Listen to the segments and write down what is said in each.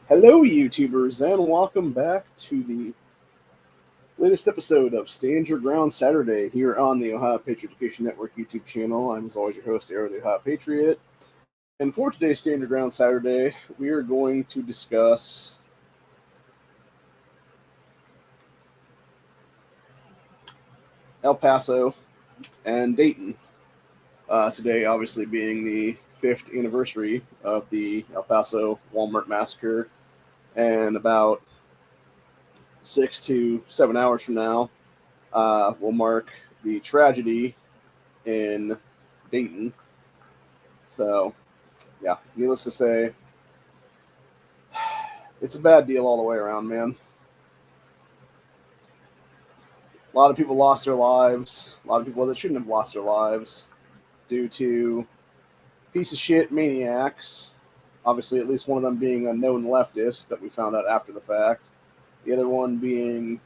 Hello, YouTubers, and welcome back to the latest episode of Stand Your Ground Saturday here on the Ohio Patriot Education Network YouTube channel. I'm, as always, your host, Arrow the Ohio Patriot. And for today's Stand Your Ground Saturday, we are going to discuss El Paso and Dayton. Today, obviously, being the 5th anniversary of the El Paso Walmart Massacre, and about 6 to 7 hours from now, will mark the tragedy in Dayton. So, yeah, needless to say, it's a bad deal all the way around, man. A lot of people lost their lives. A lot of people that shouldn't have lost their lives due to piece of shit maniacs. Obviously, at least one of them being a known leftist that we found out after the fact. The other one being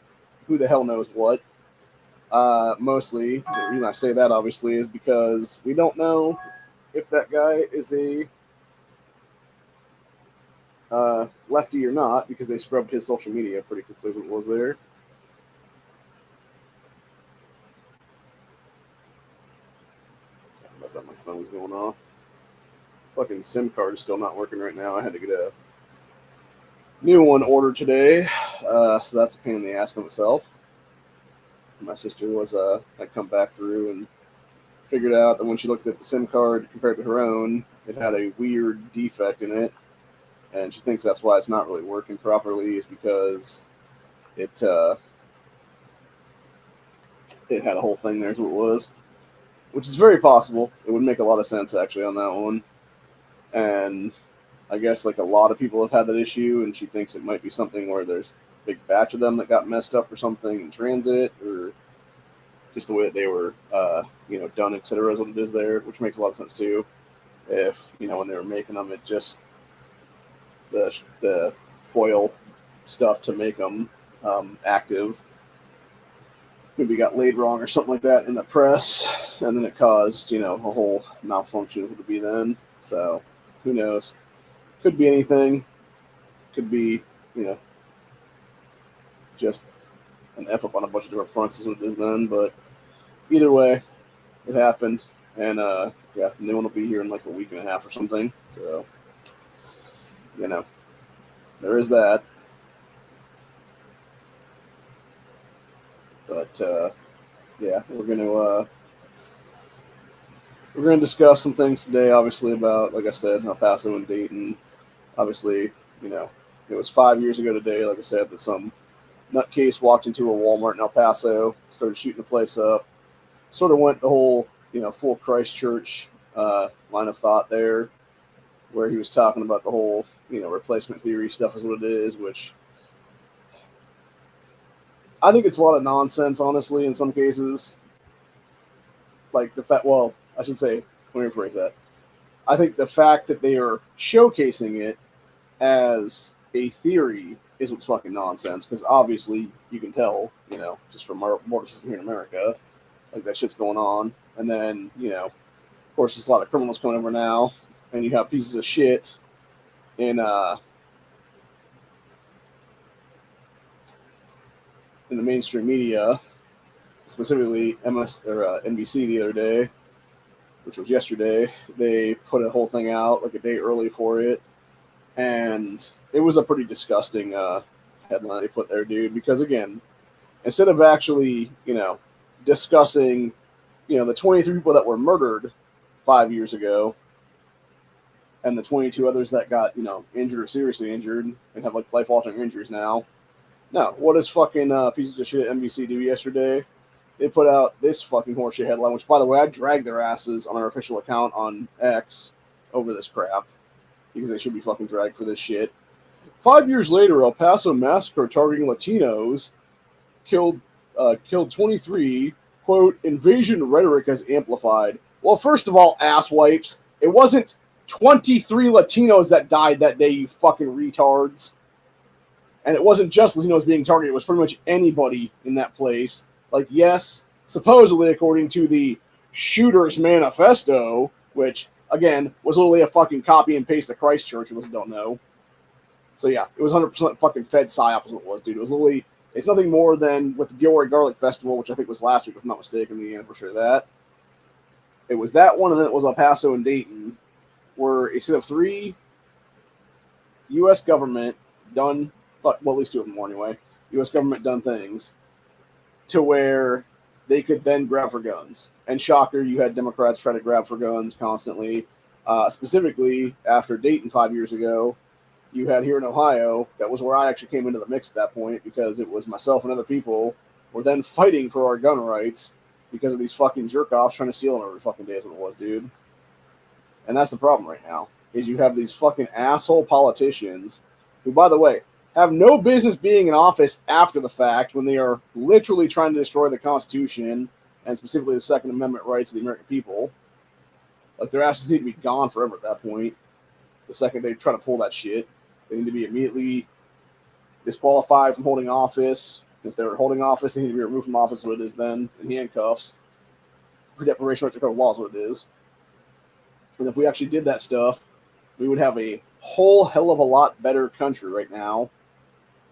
who the hell knows what. Mostly, the reason I say that, obviously, is because we don't know if that guy is a lefty or not, because they scrubbed his social media pretty quickly, what was there. Sorry about that, my phone's going off. Fucking SIM card is still not working right now. I had to get a new one ordered today, so that's a pain in the ass in itself. My sister had come back through and figured out that when she looked at the SIM card compared to her own, it had a weird defect in it, and she thinks that's why it's not really working properly, is because it had a whole thing there is what it was, which is very possible. It would make a lot of sense, actually, on that one. And I guess like a lot of people have had that issue, and she thinks it might be something where there's a big batch of them that got messed up or something in transit, or just the way that they were, done, etc. is what it is there, which makes a lot of sense too. If, when they were making them, it just, the foil stuff to make them active maybe got laid wrong or something like that in the press, and then it caused, a whole malfunction would be then. So who knows? Could be anything. Could be, just an F up on a bunch of different fronts is what it is then. But either way, it happened. And, the new one will be here in like a week and a half or something. So, there is that. But, we're going to discuss some things today, obviously, about, like I said, El Paso and Dayton. Obviously, it was 5 years ago today, like I said, that some nutcase walked into a Walmart in El Paso, started shooting the place up, sort of went the whole, full Christchurch line of thought there, where he was talking about the whole, replacement theory stuff is what it is, which I think it's a lot of nonsense, honestly, in some cases. Like the fact, well, I should say, let me rephrase that. I think the fact that they are showcasing it as a theory is what's fucking nonsense, because obviously you can tell, just from our border system here in America, like that shit's going on. And then, of course, there's a lot of criminals coming over now, and you have pieces of shit in the mainstream media, specifically NBC the other day, which was yesterday. They put a whole thing out like a day early for it, and it was a pretty disgusting headline they put there, dude, because again, instead of actually, discussing, the 23 people that were murdered 5 years ago and the 22 others that got, injured or seriously injured and have like life-altering injuries now. No, what does fucking pieces of shit NBC do yesterday? They put out this fucking horseshit headline, which, by the way, I dragged their asses on our official account on X over this crap, because they should be fucking dragged for this shit. 5 years later, El Paso massacre targeting Latinos killed 23, quote, invasion rhetoric has amplified. Well, first of all, asswipes, it wasn't 23 Latinos that died that day, you fucking retards. And it wasn't just Latinos being targeted, it was pretty much anybody in that place. Like, yes, supposedly, according to the Shooter's Manifesto, which, again, was literally a fucking copy and paste of Christchurch, for those who don't know. So yeah, it was 100% fucking Fed psyop is what it was, dude. It was literally, it's nothing more than with the Gilroy Garlic Festival, which I think was last week, if I'm not mistaken, the anniversary of that. It was that one, and then it was El Paso and Dayton, where a set of 3 U.S. government done, well, at least 2 of them more anyway, U.S. government done things to where they could then grab for guns. And shocker, you had Democrats try to grab for guns constantly. Specifically, after Dayton 5 years ago, you had here in Ohio, that was where I actually came into the mix at that point, because it was myself and other people were then fighting for our gun rights because of these fucking jerk-offs trying to steal them every fucking day is what it was, dude. And that's the problem right now, is you have these fucking asshole politicians who, by the way, have no business being in office after the fact when they are literally trying to destroy the Constitution and specifically the Second Amendment rights of the American people. Like, their asses need to be gone forever at that point. The second they try to pull that shit, they need to be immediately disqualified from holding office. If they're holding office, they need to be removed from office, what it is then, in handcuffs. For deprivation of right to criminal law is what it is. And if we actually did that stuff, we would have a whole hell of a lot better country right now,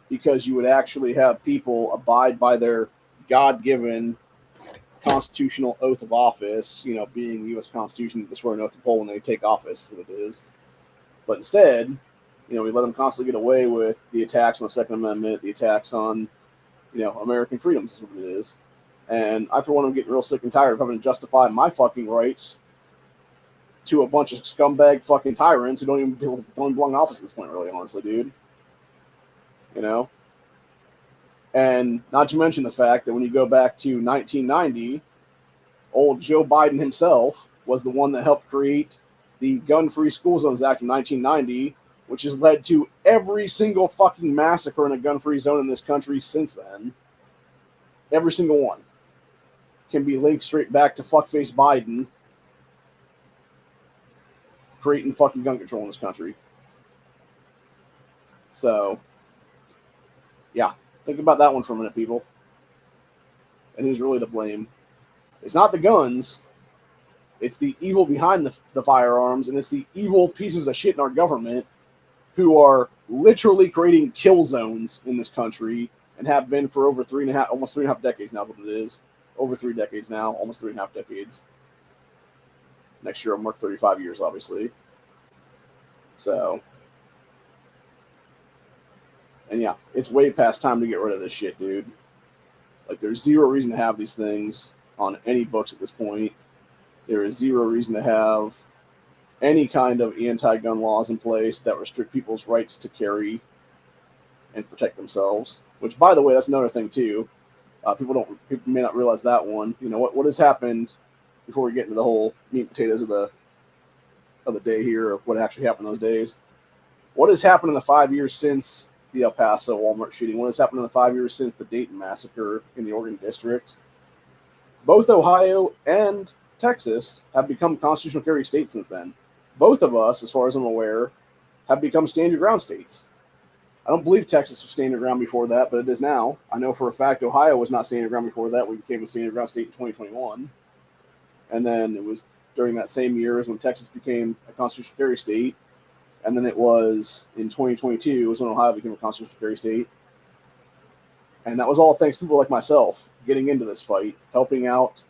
because you would actually have people abide by their God-given constitutional oath of office, you know, being the U.S. Constitution, they swear an oath to uphold when they take office, what it is. But instead, you know, we let them constantly get away with the attacks on the Second Amendment, the attacks on, you know, American freedoms is what it is. And I, for one, am getting real sick and tired of having to justify my fucking rights to a bunch of scumbag fucking tyrants who don't belong in office at this point, really, honestly, dude. You know? And not to mention the fact that when you go back to 1990, old Joe Biden himself was the one that helped create the Gun-Free School Zones Act of 1990, which has led to every single fucking massacre in a gun-free zone in this country since then. Every single one can be linked straight back to fuckface Biden creating fucking gun control in this country. So, yeah, think about that one for a minute, people. And who's really to blame? It's not the guns. It's the evil behind the firearms, and it's the evil pieces of shit in our government who are literally creating kill zones in this country and have been for over almost 3.5 decades now is what it is. Over 3 decades now, almost 3.5 decades. Next year I'll mark 35 years, obviously. So, and yeah, it's way past time to get rid of this shit, dude. Like, there's zero reason to have these things on any books at this point. There is zero reason to have any kind of anti-gun laws in place that restrict people's rights to carry and protect themselves. Which, by the way, that's another thing too. People may not realize that one. You know what has happened before we get into the whole meat and potatoes of the day here of what actually happened those days. What has happened in the 5 years since the El Paso Walmart shooting? What has happened in the 5 years since the Dayton massacre in the Oregon District? Both Ohio and Texas have become constitutional carry states since then. Both of us, as far as I'm aware, have become stand your ground states. I don't believe Texas was stand your ground before that, but it is now. I know for a fact Ohio was not stand your ground before that. We became a stand your ground state in 2021. And then it was during that same year is when Texas became a constitutional carry state. And then it was in 2022 was when Ohio became a constitutional carry state. And that was all thanks to people like myself getting into this fight, helping out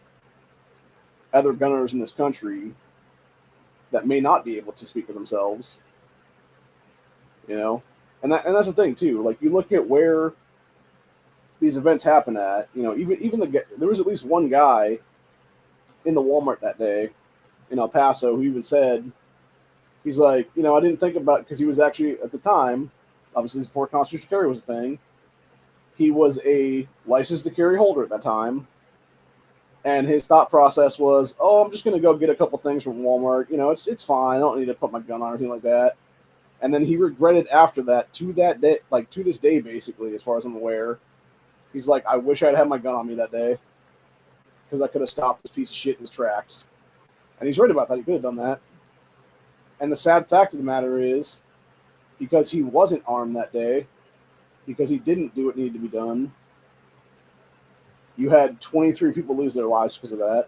other gunners in this country that may not be able to speak for themselves, you know, and that's the thing too. Like, you look at where these events happen at, you know, even there was at least one guy in the Walmart that day in El Paso who even said, he's like, you know, I didn't think about, because he was actually at the time, obviously before constitutional carry was a thing, he was a license to carry holder at that time. And his thought process was, oh, I'm just going to go get a couple things from Walmart. You know, it's fine. I don't need to put my gun on or anything like that. And then he regretted after that, to that day, like to this day, basically, as far as I'm aware. He's like, I wish I'd had my gun on me that day because I could have stopped this piece of shit in his tracks. And he's right about that. He could have done that. And the sad fact of the matter is, because he wasn't armed that day, because he didn't do what needed to be done, you had 23 people lose their lives because of that.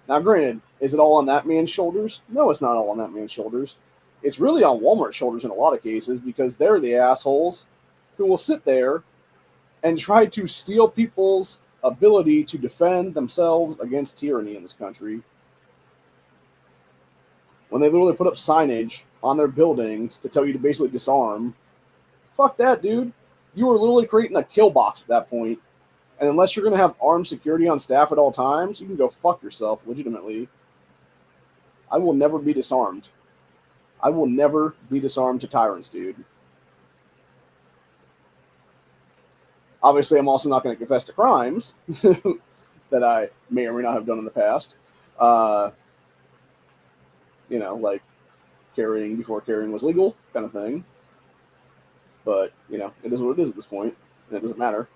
Now, granted, is it all on that man's shoulders? No, it's not all on that man's shoulders. it's really on Walmart's shoulders in a lot of cases, because they're the assholes who will sit there and try to steal people's ability to defend themselves against tyranny in this country. When they literally put up signage on their buildings to tell you to basically disarm, fuck that, dude. You are literally creating a kill box at that point. And unless you're going to have armed security on staff at all times, you can go fuck yourself, legitimately. I will never be disarmed. I will never be disarmed to tyrants, dude. Obviously, I'm also not going to confess to crimes that I may or may not have done in the past. Like carrying before carrying was legal kind of thing. But, it is what it is at this point, and it doesn't matter.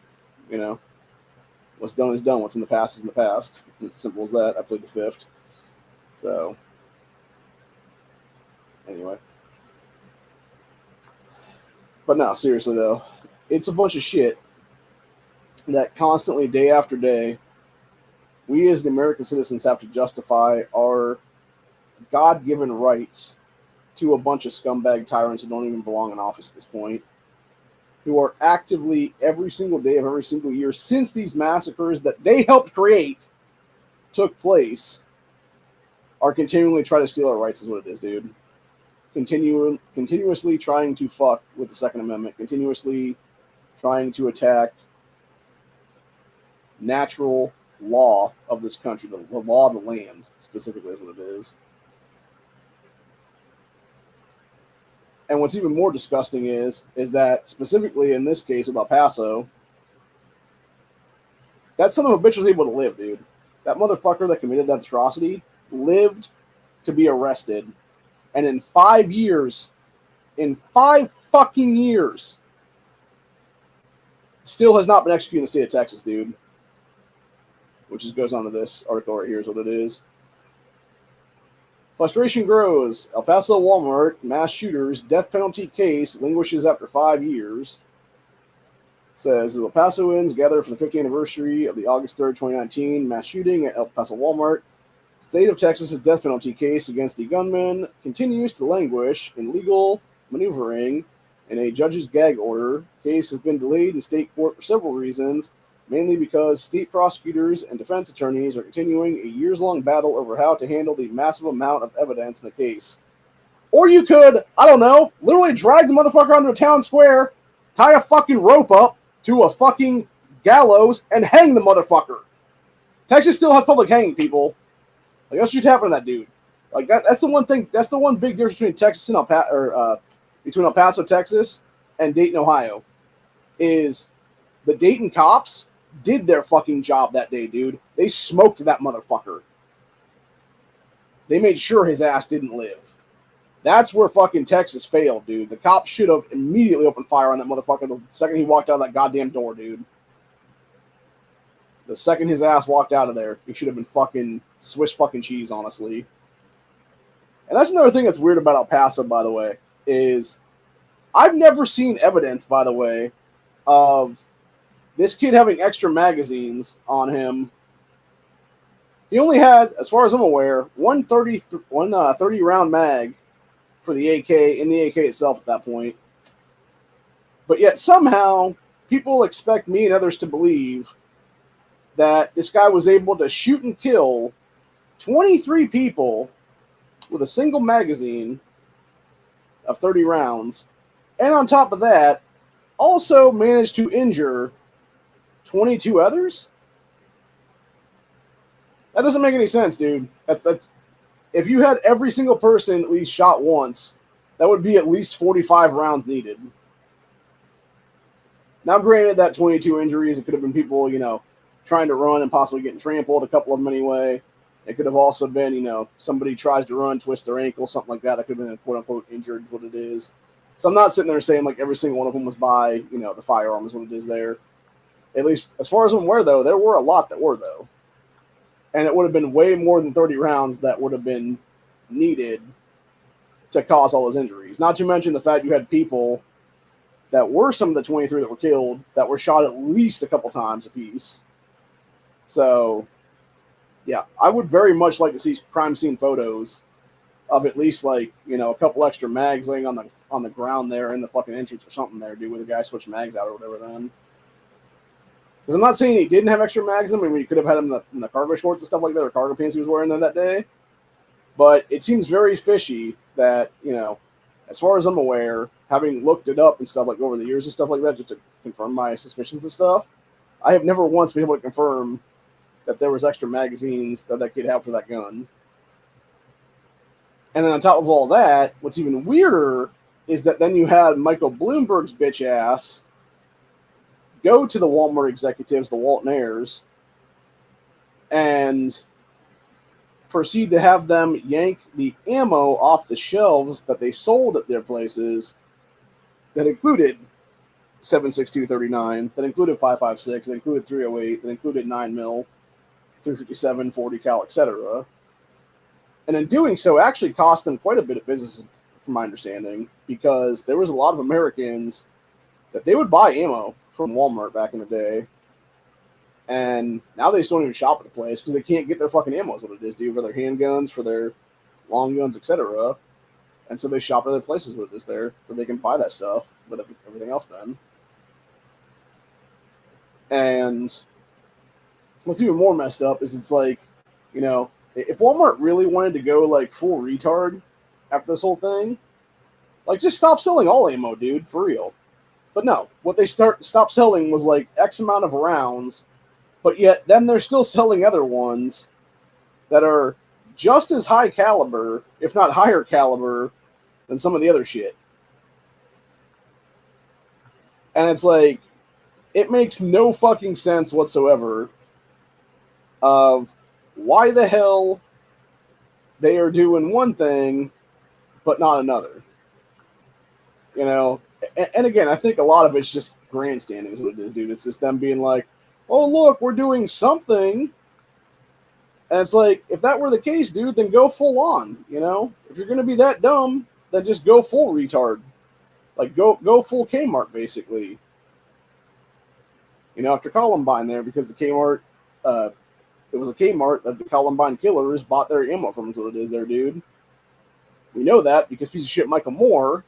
What's done is done. What's in the past is in the past. It's as simple as that. I played the fifth. So, anyway. But no, seriously, though. It's a bunch of shit that constantly, day after day, we as the American citizens have to justify our God-given rights to a bunch of scumbag tyrants who don't even belong in office at this point, who are actively, every single day of every single year, since these massacres that they helped create took place, are continually trying to steal our rights, is what it is, dude. Continuously trying to fuck with the Second Amendment, continuously trying to attack natural law of this country, the law of the land, specifically, is what it is. And what's even more disgusting is that, specifically in this case with El Paso, that son of a bitch was able to live, dude. That motherfucker that committed that atrocity lived to be arrested. And in 5 years, in 5 fucking years, still has not been executed in the state of Texas, dude. Which just goes on to this article right here is what it is. Frustration grows. El Paso Walmart mass shooters death penalty case languishes after 5 years. Says, as El Pasoans gather for the 50th anniversary of the August 3rd, 2019 mass shooting at El Paso Walmart, state of Texas's death penalty case against the gunman continues to languish in legal maneuvering and a judge's gag order. The case has been delayed in state court for several reasons, mainly because state prosecutors and defense attorneys are continuing a years-long battle over how to handle the massive amount of evidence in the case. Or you could, I don't know, literally drag the motherfucker onto a town square, tie a fucking rope up to a fucking gallows, and hang the motherfucker. Texas still has public hanging, people. Like, that's what happened to that dude. Like, that's the one thing, that's the one big difference between Texas and between El Paso, Texas, and Dayton, Ohio, is the Dayton cops did their fucking job that day, dude. They smoked that motherfucker. They made sure his ass didn't live. That's where fucking Texas failed, dude. The cops should have immediately opened fire on that motherfucker the second he walked out of that goddamn door, dude. The second his ass walked out of there, he should have been fucking Swiss fucking cheese, honestly. And that's another thing that's weird about El Paso, by the way, is I've never seen evidence, by the way, of this kid having extra magazines on him. He only had, as far as I'm aware, one 30-round mag for the AK, in the AK itself at that point. But yet somehow people expect me and others to believe that this guy was able to shoot and kill 23 people with a single magazine of 30 rounds. And on top of that, also managed to injure 22 others? That doesn't make any sense, dude. That's if you had every single person at least shot once, that would be at least 45 rounds needed. Now, granted, that 22 injuries, it could have been people, trying to run and possibly getting trampled, a couple of them anyway. It could have also been, somebody tries to run, twist their ankle, something like that. That could have been a quote-unquote injured, what it is. So I'm not sitting there saying, like, every single one of them was by, the firearm is what it is there. At least, as far as I'm aware, though, there were a lot that were, though. And it would have been way more than 30 rounds that would have been needed to cause all those injuries. Not to mention the fact you had people that were some of the 23 that were killed that were shot at least a couple times apiece. So, yeah, I would very much like to see crime scene photos of at least like, you know, a couple extra mags laying on the ground there in the fucking entrance or something there, dude, where the guy switched mags out or whatever then. Because I'm not saying he didn't have extra mags in him. I mean, we could have had him in the cargo shorts and stuff like that, or cargo pants he was wearing that day. But it seems very fishy that, you know, as far as I'm aware, having looked it up and stuff like over the years and stuff like that, just to confirm my suspicions and stuff, I have never once been able to confirm that there was extra magazines that kid had for that gun. And then on top of all that, what's even weirder is that then you had Michael Bloomberg's bitch ass go to the Walmart executives, the Waltonaires, and proceed to have them yank the ammo off the shelves that they sold at their places that included 7.62 that included 5.56, that included 308, that included 9mm, 357, 40 cal, etc. And in doing so, actually cost them quite a bit of business, from my understanding, because there was a lot of Americans that they would buy ammo from Walmart back in the day, and now they just don't even shop at the place because they can't get their fucking ammo, is what it is, dude, for their handguns, for their long guns, etc. And so they shop at other places where it is there, so they can buy that stuff with everything else then. And what's even more messed up is it's like, you know, if Walmart really wanted to go like full retard after this whole thing, like just stop selling all ammo, dude, for real. But no, what they stopped selling was like X amount of rounds, but yet then they're still selling other ones that are just as high caliber, if not higher caliber, than some of the other shit. And it's like, it makes no fucking sense whatsoever of why the hell they are doing one thing but not another. You know, and again, I think a lot of it's just grandstanding is what it is, dude. It's just them being like, oh, look, we're doing something. And it's like, if that were the case, dude, then go full on, you know? If you're going to be that dumb, then just go full retard. Like, go full Kmart, basically. You know, after Columbine there, because the Kmart, it was a Kmart that the Columbine killers bought their ammo from, is what it is there, dude. We know that because piece of shit Michael Moore,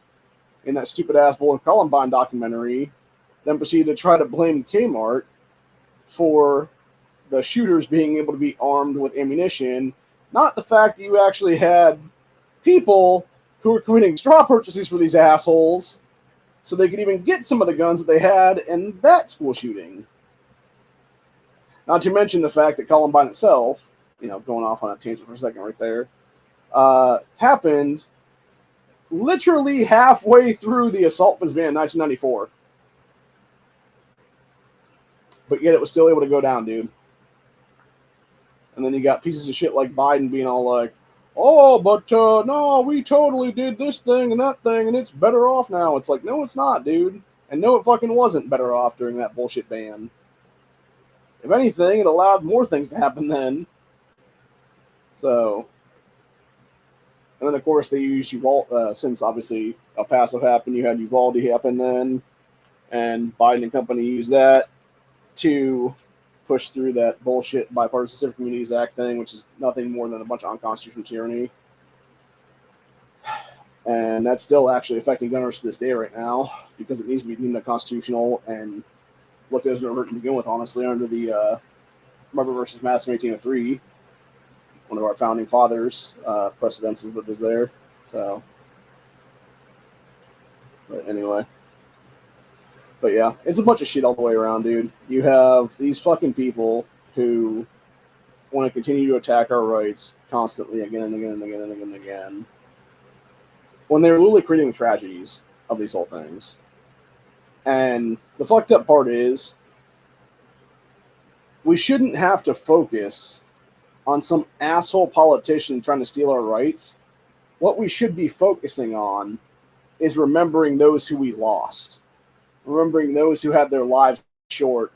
in that stupid-ass Bull and Columbine documentary, then proceeded to try to blame Kmart for the shooters being able to be armed with ammunition, not the fact that you actually had people who were committing straw purchases for these assholes so they could even get some of the guns that they had in that school shooting. Not to mention the fact that Columbine itself, you know, going off on a tangent for a second right there, happened literally halfway through the assault was banned in 1994. But yet it was still able to go down, dude. And then you got pieces of shit like Biden being all like, oh, but no, we totally did this thing and that thing, and it's better off now. It's like, no, it's not, dude. And no, it fucking wasn't better off during that bullshit ban. If anything, it allowed more things to happen then. So, and then of course they used Uvalde, since obviously El Paso happened, you had Uvalde happen then, and Biden and company used that to push through that bullshit Bipartisan Civic Communities Act thing, which is nothing more than a bunch of unconstitutional tyranny. And that's still actually affecting gun owners to this day right now, because it needs to be deemed unconstitutional and looked at as an overt to begin with, honestly, under the Marbury versus Madison 1803, one of our founding fathers' precedents is what was there. So, but anyway. But yeah, it's a bunch of shit all the way around, dude. You have these fucking people who want to continue to attack our rights constantly again and again and again and again and again, when they're literally creating the tragedies of these whole things. And the fucked up part is, we shouldn't have to focus on some asshole politician trying to steal our rights. What we should be focusing on is remembering those who we lost. Remembering those who had their lives short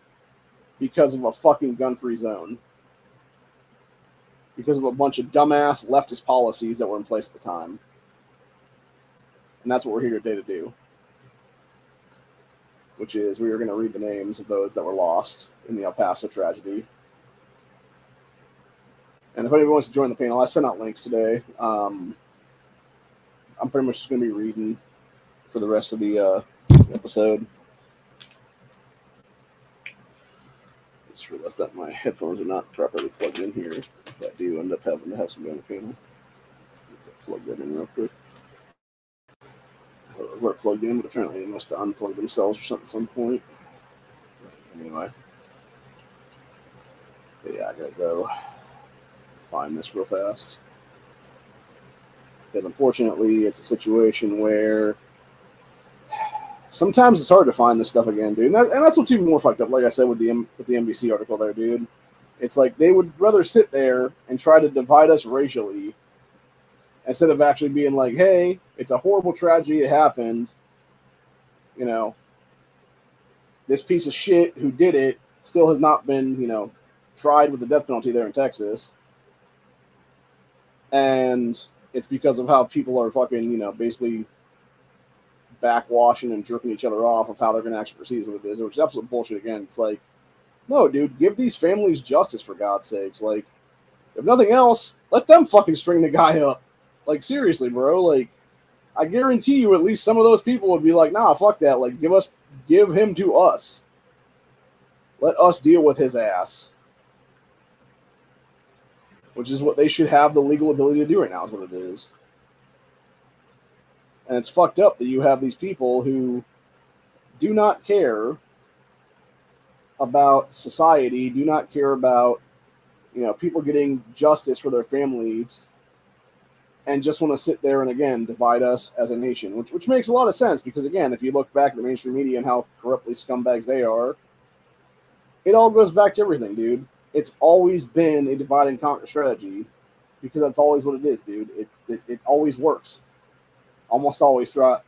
because of a fucking gun-free zone. Because of a bunch of dumbass leftist policies that were in place at the time. And that's what we're here today to do. Which is, we are going to read the names of those that were lost in the El Paso tragedy. And if anyone wants to join the panel, I sent out links today. I'm pretty much just going to be reading for the rest of the episode. I just realized that my headphones are not properly plugged in here. If I do end up having to have somebody on the panel, plug that in real quick. I thought they were plugged in, but apparently they must have unplugged themselves or something at some point. Anyway. But yeah, I gotta go find this real fast. Because unfortunately, it's a situation where sometimes it's hard to find this stuff again, dude. And that's what's even more fucked up. Like I said with the NBC article there, dude. It's like they would rather sit there and try to divide us racially instead of actually being like, hey, it's a horrible tragedy. It happened. You know, this piece of shit who did it still has not been, tried with the death penalty there in Texas. And it's because of how people are fucking, basically backwashing and jerking each other off of how they're going to actually proceed with it is, which is absolute bullshit again. It's like, no, dude, give these families justice for God's sakes. Like, if nothing else, let them fucking string the guy up. Like, seriously, bro. Like, I guarantee you at least some of those people would be like, nah, fuck that. Like, give him to us. Let us deal with his ass. Which is what they should have the legal ability to do right now, is what it is. And it's fucked up that you have these people who do not care about society, do not care about, people getting justice for their families, and just want to sit there and, again, divide us as a nation, which makes a lot of sense because, again, if you look back at the mainstream media and how corruptly scumbags they are, it all goes back to everything, dude. It's always been a divide and conquer strategy because that's always what it is, dude. It always works. Almost always throughout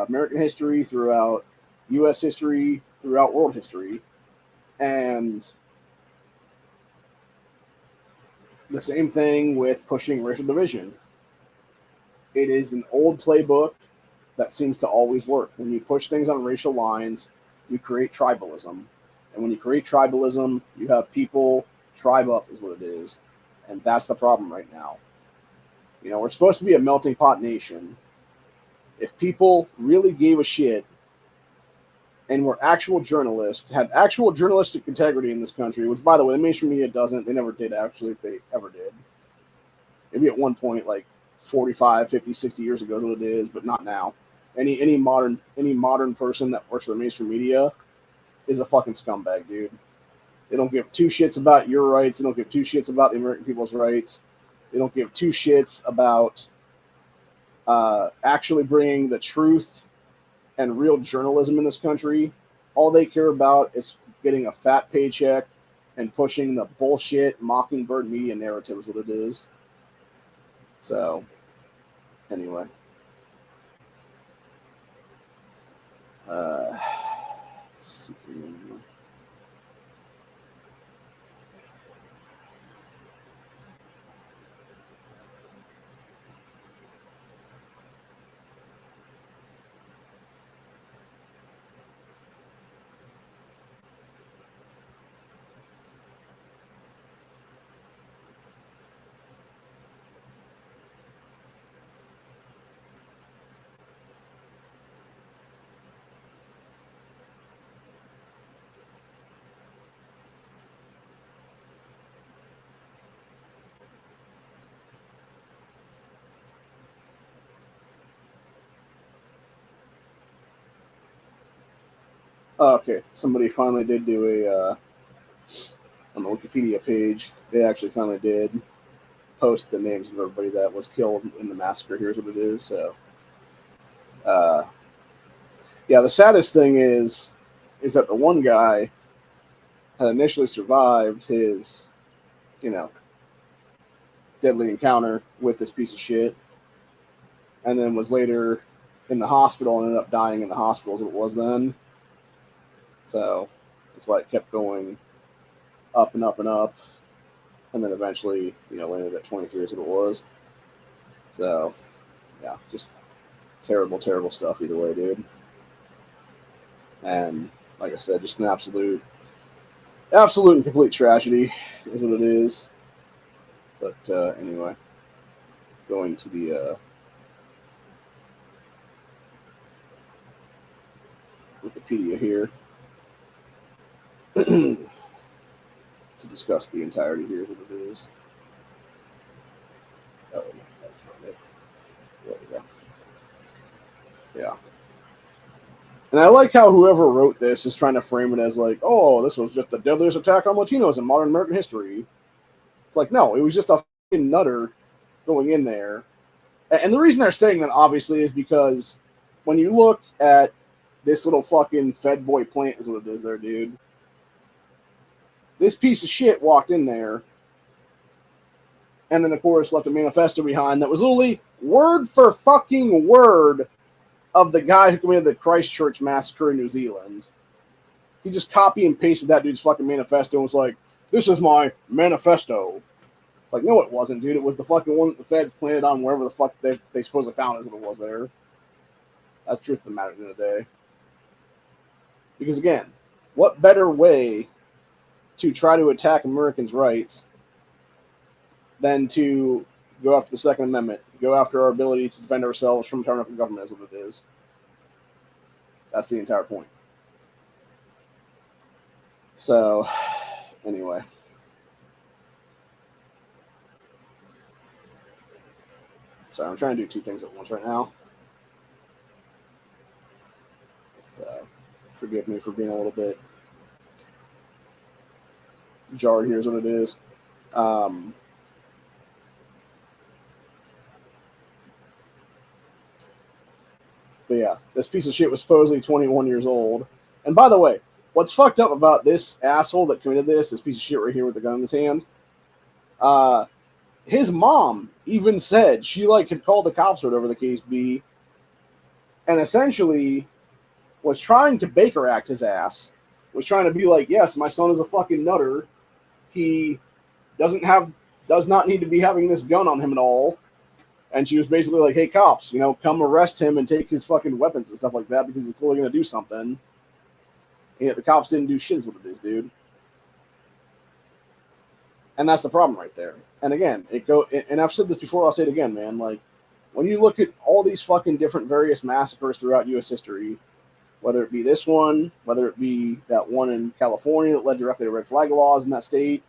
American history, throughout U.S. history, throughout world history. And the same thing with pushing racial division. It is an old playbook that seems to always work. When you push things on racial lines, you create tribalism. And when you create tribalism, you have people tribe up is what it is. And that's the problem right now. We're supposed to be a melting pot nation. If people really gave a shit and were actual journalists, had actual journalistic integrity in this country, which, by the way, the mainstream media doesn't. They never did, actually, if they ever did. Maybe at one point, like 45, 50, 60 years ago is what it is, but not now. Any modern person that works for the mainstream media is a fucking scumbag, dude. They don't give two shits about your rights. They don't give two shits about the American people's rights. They don't give two shits about actually bringing the truth and real journalism in this country. All they care about is getting a fat paycheck and pushing the bullshit mockingbird media narrative is what it is. So, anyway. Let's see. Okay, somebody finally did do on the Wikipedia page, they actually finally did post the names of everybody that was killed in the massacre. Here's what it is. So, yeah, the saddest thing is that the one guy had initially survived his, deadly encounter with this piece of shit, and then was later in the hospital and ended up dying in the hospital as it was then. So that's why it kept going up and up and up, and then eventually, landed at 23 as it was. So, yeah, just terrible, terrible stuff either way, dude. And like I said, just an absolute and complete tragedy is what it is. But anyway, going to the Wikipedia here to discuss the entirety. Here's what it is. Oh, no, that's not it. There we go. Yeah. And I like how whoever wrote this is trying to frame it as like, oh, this was just the deadliest attack on Latinos in modern American history. It's like, no, it was just a fucking nutter going in there. And the reason they're saying that, obviously, is because when you look at this little fucking Fed boy plant is what it is there, dude. This piece of shit walked in there and then, of course, left a manifesto behind that was literally word for fucking word of the guy who committed the Christchurch massacre in New Zealand. He just copy and pasted that dude's fucking manifesto and was like, this is my manifesto. It's like, no, it wasn't, dude. It was the fucking one that the feds planted on wherever the fuck they supposedly found is what it was there. That's the truth of the matter at the end of the day. Because, again, what better way to try to attack Americans' rights than to go after the Second Amendment, go after our ability to defend ourselves from tyrannical government is what it is. That's the entire point. So, anyway. Sorry, I'm trying to do two things at once right now. So, forgive me for being a little bit jarred. Here's what it is. But yeah, this piece of shit was supposedly 21 years old. And by the way, what's fucked up about this asshole that committed this piece of shit right here with the gun in his hand, his mom even said she had called the cops or whatever the case be, and essentially was trying to Baker Act his ass, was trying to be like, yes, my son is a fucking nutter. He does not need to be having this gun on him at all. And she was basically like, hey, cops, come arrest him and take his fucking weapons and stuff like that because he's clearly going to do something. And yet the cops didn't do shit is what it is, dude. And that's the problem right there. And again, and I've said this before, I'll say it again, man. Like, when you look at all these fucking different various massacres throughout U.S. history, whether it be this one, whether it be that one in California that led directly to red flag laws in that state,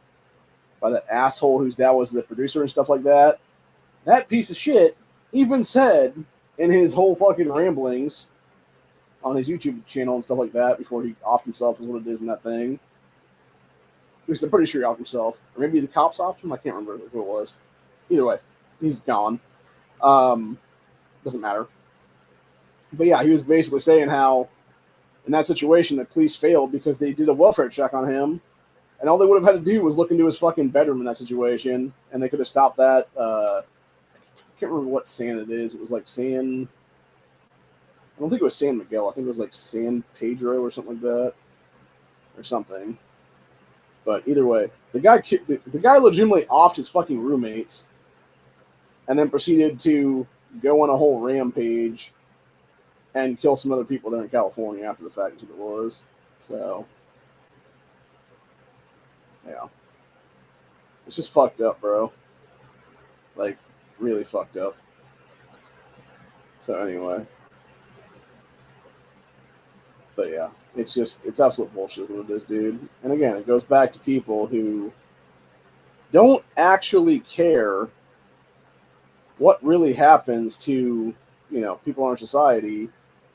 by that asshole whose dad was the producer and stuff like that, that piece of shit even said in his whole fucking ramblings on his YouTube channel and stuff like that before he offed himself is what it is in that thing. At least I'm pretty sure he offed himself. Or maybe the cops offed him. I can't remember who it was. Either way, he's gone. Doesn't matter. But yeah, he was basically saying how in that situation the police failed because they did a welfare check on him. And all they would have had to do was look into his fucking bedroom in that situation. And they could have stopped that. I can't remember what San it is. It was like San. I don't think it was San Miguel. I think it was like San Pedro or something like that, or something. But either way, the guy legitimately offed his fucking roommates, and then proceeded to go on a whole rampage and kill some other people there in California after the fact. Is what it was. So yeah, it's just fucked up, bro. Like, really fucked up. So anyway. But yeah, it's absolute bullshit what it is, dude. And again, it goes back to people who don't actually care what really happens to, people in our society.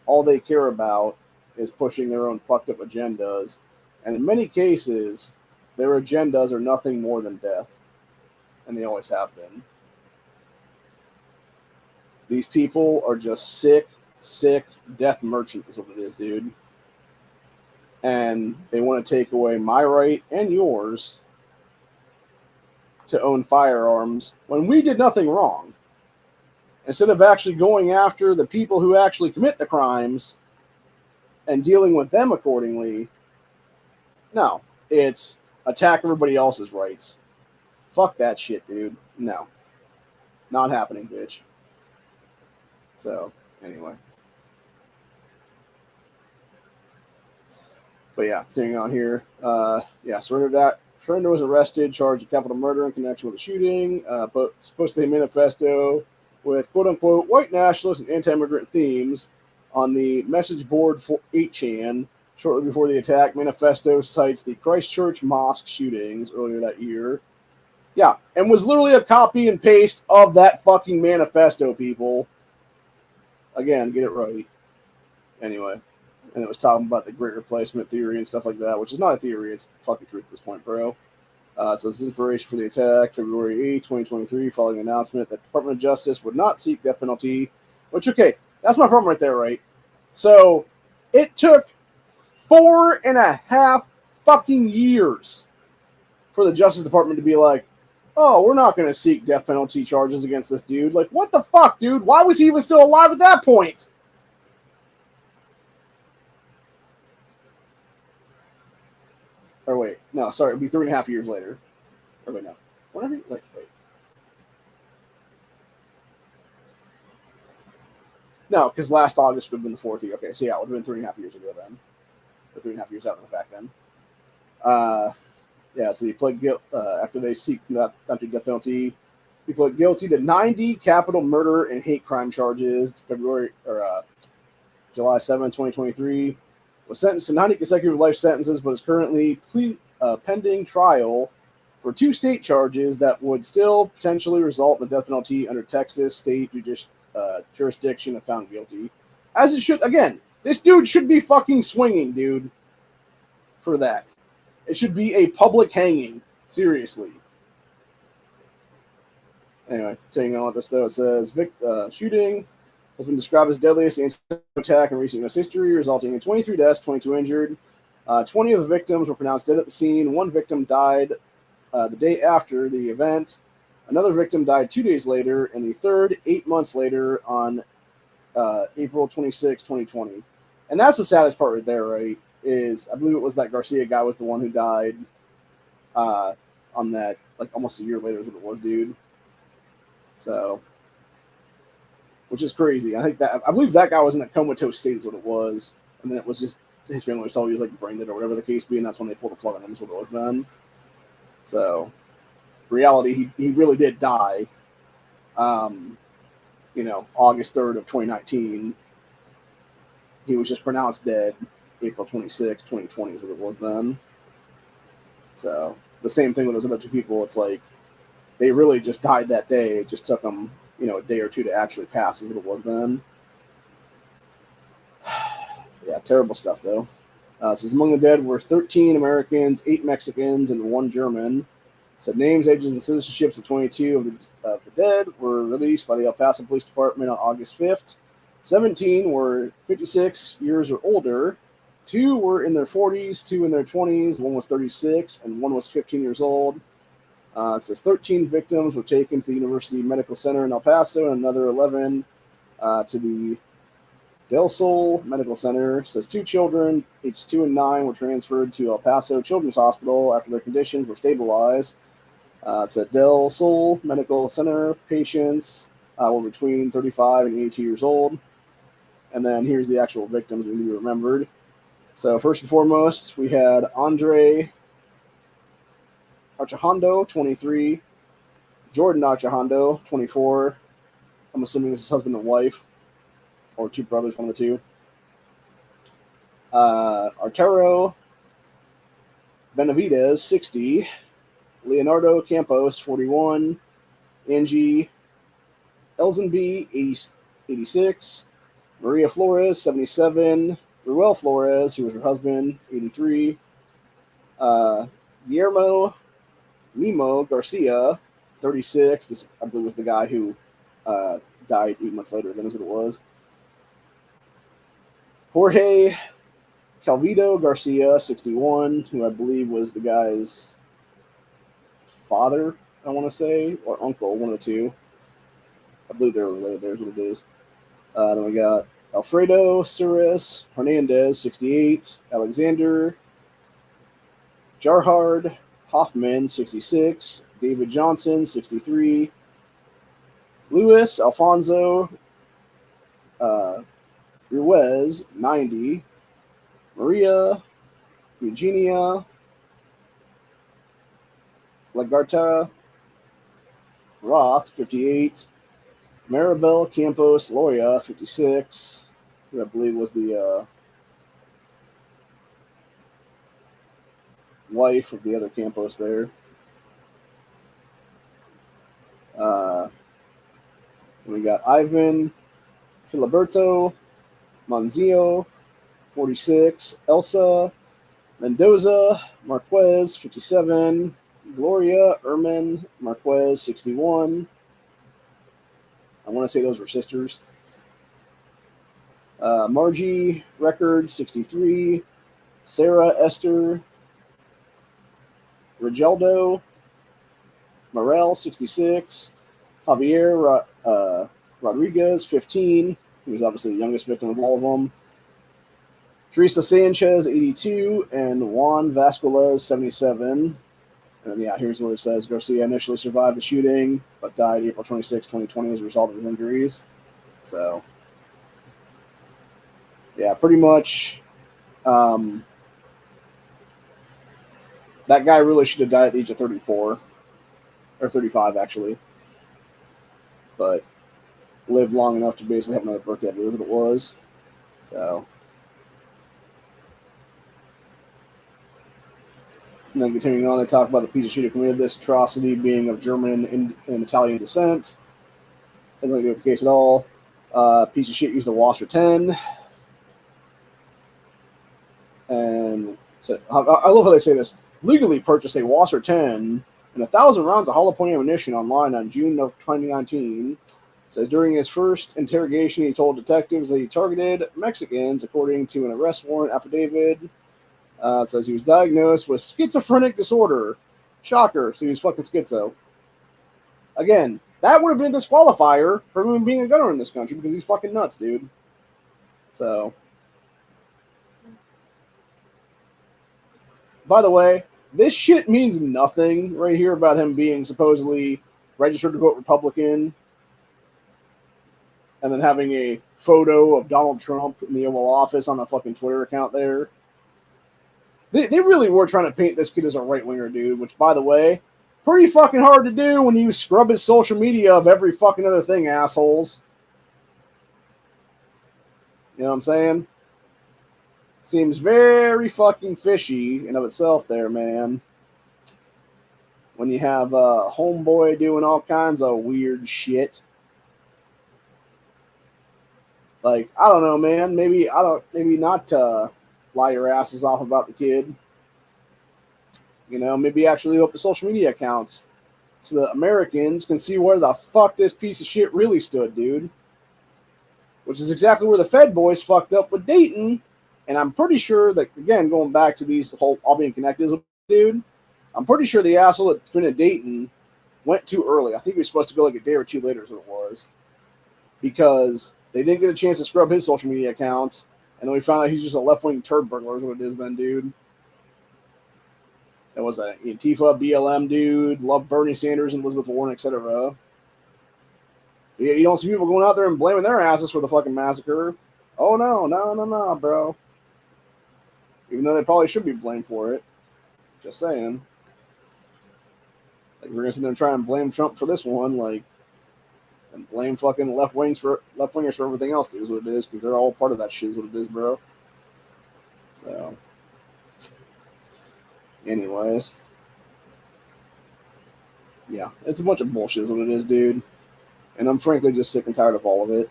All they care about is pushing their own fucked up agendas. And in many cases, their agendas are nothing more than death. And they always have been. These people are just sick death merchants is what it is, dude. And they want to take away my right and yours to own firearms when we did nothing wrong. Instead of actually going after the people who actually commit the crimes and dealing with them accordingly, no, it's attack everybody else's rights. Fuck that shit, dude. No. Not happening, bitch. So, anyway. But yeah, continuing on here. Surrender was arrested, charged with capital murder in connection with the shooting. Supposedly a manifesto with quote-unquote white nationalist and anti-immigrant themes On the message board for 8chan, shortly before the attack, Manifesto cites the Christchurch mosque shootings earlier that year. Yeah, and was literally a copy and paste of that fucking manifesto, people. Again, get it right. Anyway, and it was talking about the Great Replacement theory and stuff like that, which is not a theory, it's fucking truth at this point, bro. So this is inspiration for the attack, February 8, 2023, following an announcement that the Department of Justice would not seek death penalty, which, okay, that's my problem right there, right? So it took 4.5 fucking years for the Justice Department to be like, oh, we're not going to seek death penalty charges against this dude. Like, what the fuck, dude? Why was he even still alive at that point? Or wait, no, sorry, it'd be 3.5 years later. Or wait, no. Whatever, wait. No, because last August would have been the 4th year. Okay, so yeah, it would have been 3.5 years ago then. Or 3.5 years after the fact then. Yeah, so he pled guilty after they seek not to death penalty. He pled guilty to 90 capital murder and hate crime charges. July 7, 2023. Was sentenced to 90 consecutive life sentences, but is currently pending trial for 2 state charges that would still potentially result in the death penalty under Texas state jurisdiction if found guilty. As it should. Again, this dude should be fucking swinging, dude, for that. It should be a public hanging. Seriously. Anyway, taking on with this, though, it says shooting has been described as deadliest attack in recent U.S. history, resulting in 23 deaths, 22 injured. 20 of the victims were pronounced dead at the scene. 1 victim died the day after the event. Another victim died 2 days later, and the third 8 months later on April 26, 2020. And that's the saddest part right there, right? Is I believe it was that Garcia guy was the one who died on that, like, almost a year later is what it was, dude. So, which is crazy. I believe that guy was in a comatose state is what it was, and then it was just his family was told he was like brain dead or whatever the case be, and that's when they pulled the plug on him is what it was then. So, reality, he really did die. August 3rd of 2019. He was just pronounced dead April 26, 2020 is what it was then. So, the same thing with those other 2 people. It's like they really just died that day. It just took them, a day or 2 to actually pass is what it was then. Yeah, terrible stuff, though. Says among the dead were 13 Americans, 8 Mexicans, and 1 German. Said names, ages, and citizenships of 22 of the dead were released by the El Paso Police Department on August 5th. 17 were 56 years or older. 2 were in their 40s, 2 in their 20s. 1 was 36, and 1 was 15 years old. It says 13 victims were taken to the University Medical Center in El Paso, and another 11 to the Del Sol Medical Center. It says 2 children, ages 2 and 9, were transferred to El Paso Children's Hospital after their conditions were stabilized. It said Del Sol Medical Center patients were between 35 and 82 years old. And then here's the actual victims that need to be remembered. So first and foremost, we had Andre Archajando, 23. Jordan Archajando, 24. I'm assuming this is husband and wife, or 2 brothers, one of the 2. Arturo Benavides, 60. Leonardo Campos, 41. Angie Elzenby, 86. Maria Flores, 77. Ruel Flores, who was her husband, 83. Guillermo Mimo Garcia, 36. This, I believe, was the guy who died 8 months later. Then is what it was. Jorge Calvido Garcia, 61, who I believe was the guy's father, I want to say, or uncle, one of the 2. I believe they're related. There's what it is. Then we got Alfredo Suarez Hernandez, 68. Alexander Jarhard Hoffman, 66. David Johnson, 63. Luis Alfonso Ruiz, 90. Maria Eugenia Lagarta Roth, 58. Maribel Campos Loria, 56. who I believe was the wife of the other Campos there. We got Ivan Filiberto, Manzio, 46, Elsa, Mendoza, Marquez, 57, Gloria, Erman, Marquez, 61. I want to say those were sisters. Margie, Record, 63, Sarah, Esther, Rigeldo, Morel, 66, Javier Rodriguez, 15. He was obviously the youngest victim of all of them. Teresa Sanchez, 82, and Juan Vasquez, 77. And yeah, here's where it says Garcia initially survived the shooting, but died April 26, 2020 as a result of his injuries. So, yeah, pretty much that guy really should have died at the age of 34, or 35, actually. But lived long enough to basically have another birthday, I believe it was. So, and then continuing on, they talk about the piece of shit who committed this atrocity being of German and Italian descent. Has nothing to do with the case at all. Piece of shit used a Wasser 10. And so, I love how they say this. Legally purchased a Wasser 10 and 1,000 rounds of hollow point ammunition online on June of 2019. Says during his first interrogation, he told detectives that he targeted Mexicans, according to an arrest warrant affidavit. Says he was diagnosed with schizophrenic disorder. Shocker. So he was fucking schizo. Again, that would have been a disqualifier for him being a gunner in this country because he's fucking nuts, dude. So, by the way, this shit means nothing right here about him being supposedly registered to vote Republican and then having a photo of Donald Trump in the Oval Office on a fucking Twitter account there. They really were trying to paint this kid as a right-winger, dude, which, by the way, pretty fucking hard to do when you scrub his social media of every fucking other thing, assholes. You know what I'm saying? Seems very fucking fishy in of itself there, man. When you have a homeboy doing all kinds of weird shit. Like, I don't know, man. Maybe not lie your asses off about the kid. You know, maybe actually open social media accounts so that Americans can see where the fuck this piece of shit really stood, dude. Which is exactly where the Fed boys fucked up with Dayton. And I'm pretty sure that, again, going back to these whole all being connected, dude, I'm pretty sure the asshole that went to Dayton went too early. I think he was supposed to go like a day or two later is what it was. Because they didn't get a chance to scrub his social media accounts. And then we found out he's just a left-wing turd burglar is what it is then, dude. That was a Antifa, BLM dude, loved Bernie Sanders and Elizabeth Warren, etc. You don't see people going out there and blaming their asses for the fucking massacre. Oh, no, bro. Even though they probably should be blamed for it. Just saying. Like, we're going to sit there and try and blame Trump for this one, like, and blame fucking left-wingers for everything else, dude, is what it is, because they're all part of that shit, is what it is, bro. So, anyways. Yeah, it's a bunch of bullshit, is what it is, dude. And I'm frankly just sick and tired of all of it.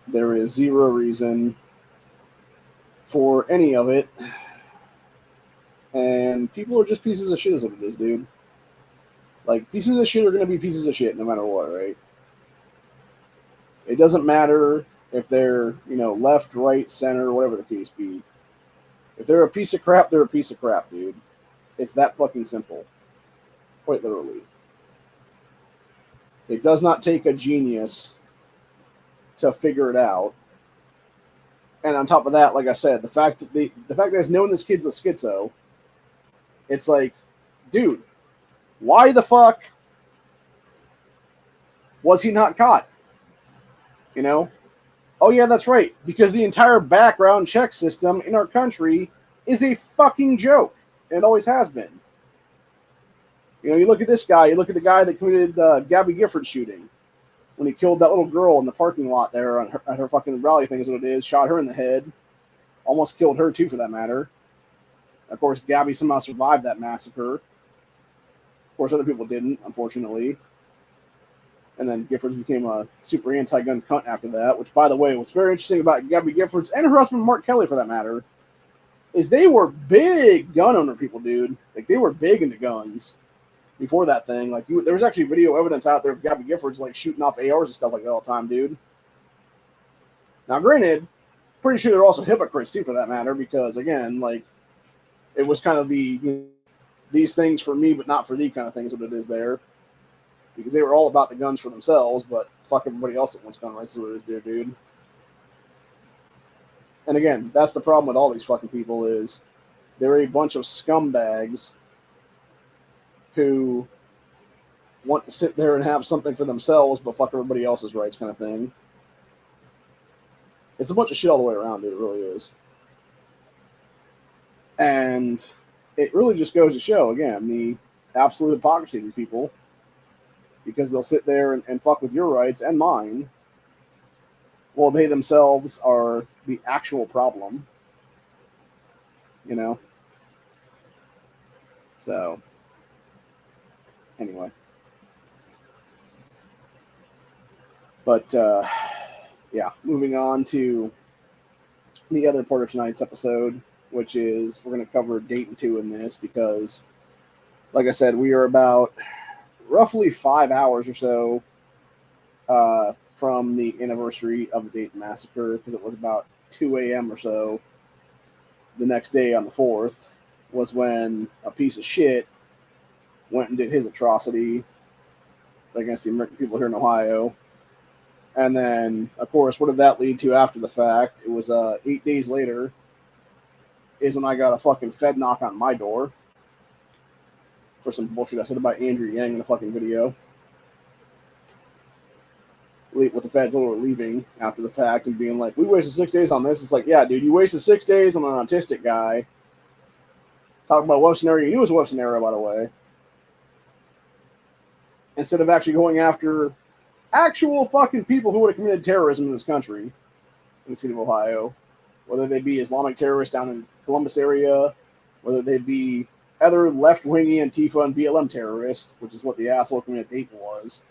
There is zero reason for any of it. And people are just pieces of shit is what it is, dude. Like, pieces of shit are going to be pieces of shit no matter what, right? It doesn't matter if they're, you know, left, right, center, whatever the case be. If they're a piece of crap, they're a piece of crap, dude. It's that fucking simple. Quite literally. It does not take a genius to figure it out. And on top of that, like I said, the fact that it's known this kid's a schizo, it's like, dude, why the fuck was he not caught? You know? Oh yeah, that's right. Because the entire background check system in our country is a fucking joke. And it always has been. You know, you look at this guy, you look at the guy that committed the Gabby Gifford shooting. when he killed that little girl in the parking lot there at her fucking rally thing is what it is, shot her in the head, almost killed her too for that matter. Of course, Gabby somehow survived that massacre. Of course, other people didn't, unfortunately. And then Giffords became a super anti-gun cunt after that, which, by the way, what's very interesting about Gabby Giffords and her husband, Mark Kelly, for that matter, is they were big gun owner people, dude. Like, they were big into guns before that thing. Like, there was actually video evidence out there of Gabby Giffords, like, shooting off ARs and stuff like that all the time, dude. Now, granted, pretty sure they're also hypocrites, too, for that matter, because, again, like, it was kind of these things for me, but not for thee kind of thing is what it is there. Because they were all about the guns for themselves, but fuck everybody else that wants gun rights is what it is there, dude. And again, that's the problem with all these fucking people is they're a bunch of scumbags who want to sit there and have something for themselves, but fuck everybody else's rights kind of thing. It's a bunch of shit all the way around, dude. It really is. And it really just goes to show, again, the absolute hypocrisy of these people. Because they'll sit there and fuck with your rights and mine. Well, they themselves are the actual problem. You know? So, anyway. But, yeah, moving on to the other part of tonight's episode, which is we're going to cover Dayton 2 in this because, like I said, we are about roughly 5 hours or so from the anniversary of the Dayton Massacre, because it was about 2 a.m. or so the next day on the 4th was when a piece of shit went and did his atrocity against the American people here in Ohio. And then, of course, what did that lead to after the fact? It was 8 days later is when I got a fucking Fed knock on my door for some bullshit I said about Andrew Yang in a fucking video. With the feds literally leaving after the fact and being like, we wasted 6 days on this. It's like, yeah, dude, you wasted 6 days on an autistic guy. Talking about what scenario. He knew it was what scenario, by the way. Instead of actually going after actual fucking people who would have committed terrorism in this country, in the state of Ohio. Whether they be Islamic terrorists down in Columbus area, whether they be other left-wingy Antifa and BLM terrorists, which is what the asshole community at Dayton was.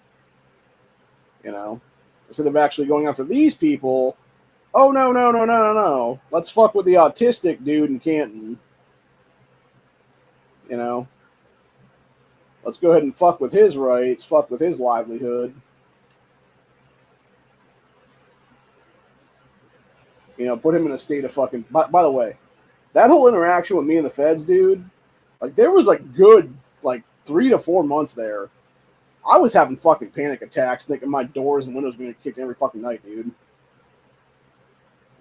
You know? Instead of actually going after these people, oh, no. Let's fuck with the autistic dude in Canton. You know? Let's go ahead and fuck with his rights, fuck with his livelihood. You know, put him in a state of fucking... By the way, that whole interaction with me and the feds, dude, like, there was, like, good, like, 3 to 4 months there. I was having fucking panic attacks, thinking my doors and windows were going to get kicked every fucking night, dude.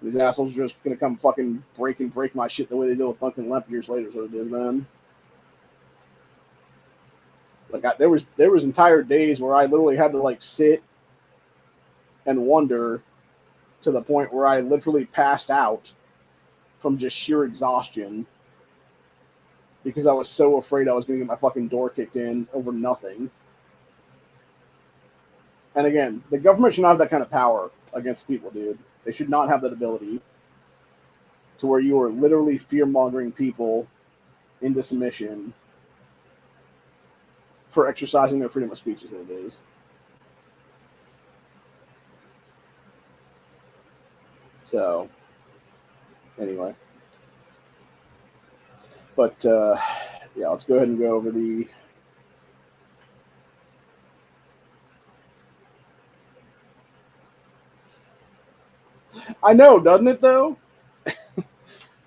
These assholes are just going to come fucking break my shit the way they did with Duncan Lemp years later, is what it is then. Like, there was entire days where I literally had to, like, sit and wonder to the point where I literally passed out from just sheer exhaustion because I was so afraid I was going to get my fucking door kicked in over nothing. And again, the government should not have that kind of power against people, dude. They should not have that ability to where you are literally fear-mongering people into submission for exercising their freedom of speech is what it is. So, anyway. But, yeah, let's go ahead and go over the... I know, doesn't it, though?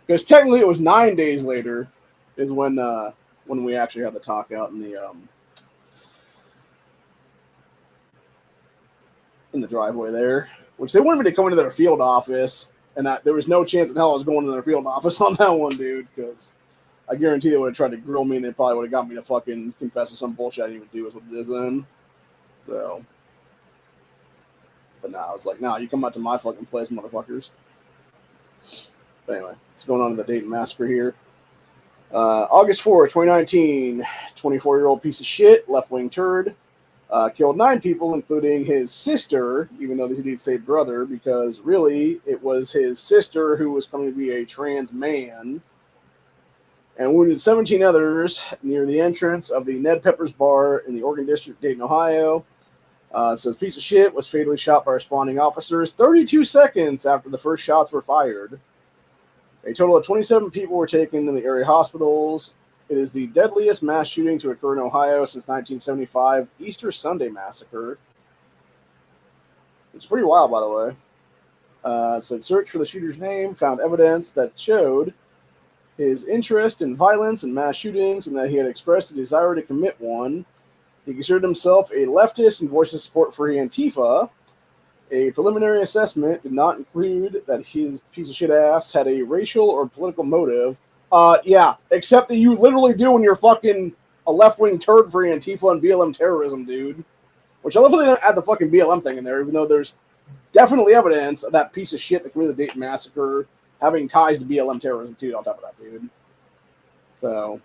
Because technically it was 9 days later is when we actually had the talk out in the driveway there, which they wanted me to come into their field office, and there was no chance in hell I was going to their field office on that one, dude, because I guarantee they would have tried to grill me, and they probably would have got me to fucking confess to some bullshit I didn't even do, is what it is then. So, but I was like, nah, you come out to my fucking place, motherfuckers. But anyway, what's going on in the Dayton Massacre here? August 4th, 2019, 24-year-old piece of shit, left-wing turd, Killed 9 people, including his sister, even though they did say brother, because really it was his sister who was coming to be a trans man, and wounded 17 others near the entrance of the Ned Pepper's Bar in the Oregon District, Dayton, Ohio. It says piece of shit was fatally shot by responding officers 32 seconds after the first shots were fired. A total of 27 people were taken to the area hospitals. It is the deadliest mass shooting to occur in Ohio since 1975 Easter Sunday massacre. It's pretty wild, by the way. It said search for the shooter's name, found evidence that showed his interest in violence and mass shootings and that he had expressed a desire to commit one. He considered himself a leftist and voiced his support for Antifa. A preliminary assessment did not include that his piece of shit ass had a racial or political motive. Yeah, except that you literally do when you're fucking a left-wing turd for Antifa and BLM terrorism, dude. Which I love how they don't add the fucking BLM thing in there, even though there's definitely evidence of that piece of shit that committed the Dayton massacre having ties to BLM terrorism, too, on top of that, dude. So,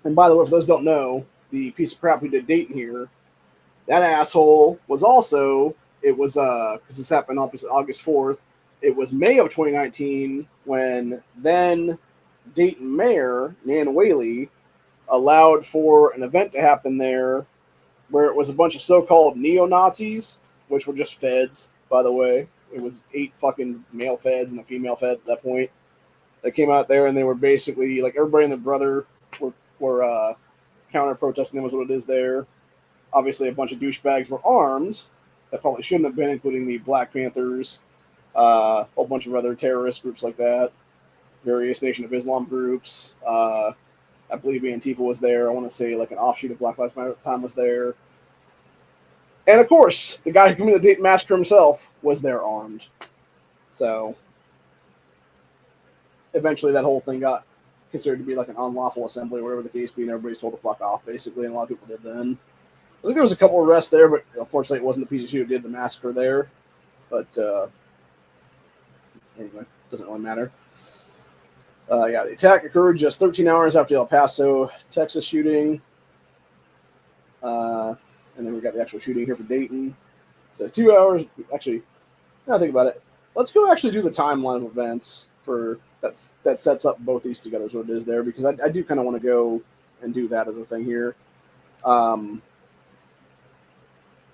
and by the way, for those who don't know, the piece of crap who did Dayton here, that asshole was also, it was, because this happened on August 4th, it was May of 2019 when then Dayton Mayor, Nan Whaley, allowed for an event to happen there where it was a bunch of so-called neo-Nazis, which were just feds, by the way. It was 8 fucking male feds and a female fed at that point. They came out there and they were basically, like, everybody and their brother were counter-protesting them was what it is there. Obviously, a bunch of douchebags were armed. That probably shouldn't have been, including the Black Panthers, a whole bunch of other terrorist groups like that, various Nation of Islam groups. I believe Antifa was there. I want to say like an offshoot of Black Lives Matter at the time was there. And of course, the guy who committed the Dayton Massacre himself was there armed. So eventually that whole thing got considered to be like an unlawful assembly, whatever the case be, and everybody's told to fuck off, basically, and a lot of people did then. I think there was a couple arrests there, but unfortunately it wasn't the piece of shit who did the massacre there. But anyway, doesn't really matter. Yeah, the attack occurred just 13 hours after the El Paso, Texas shooting. And then we got the actual shooting here for Dayton. It says 2 hours. Actually, now I think about it, let's go actually do the timeline of events for that sets up both these together, is what it is there, because I do kind of want to go and do that as a thing here.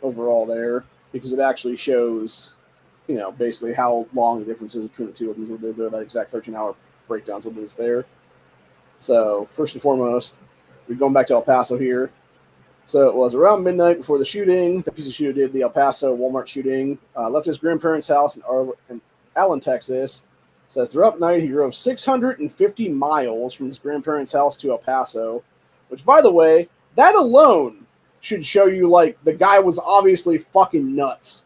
Overall there, because it actually shows, you know, basically how long the difference is between the two of them, what it is there, that exact 13-hour breakdowns, what it is there. So, first and foremost, we're going back to El Paso here. So, it was around midnight before the shooting. The piece of shooter did the El Paso Walmart shooting. Left his grandparents' house in Allen, Texas. It says throughout the night, he drove 650 miles from his grandparents' house to El Paso, which, by the way, that alone should show you, like, the guy was obviously fucking nuts.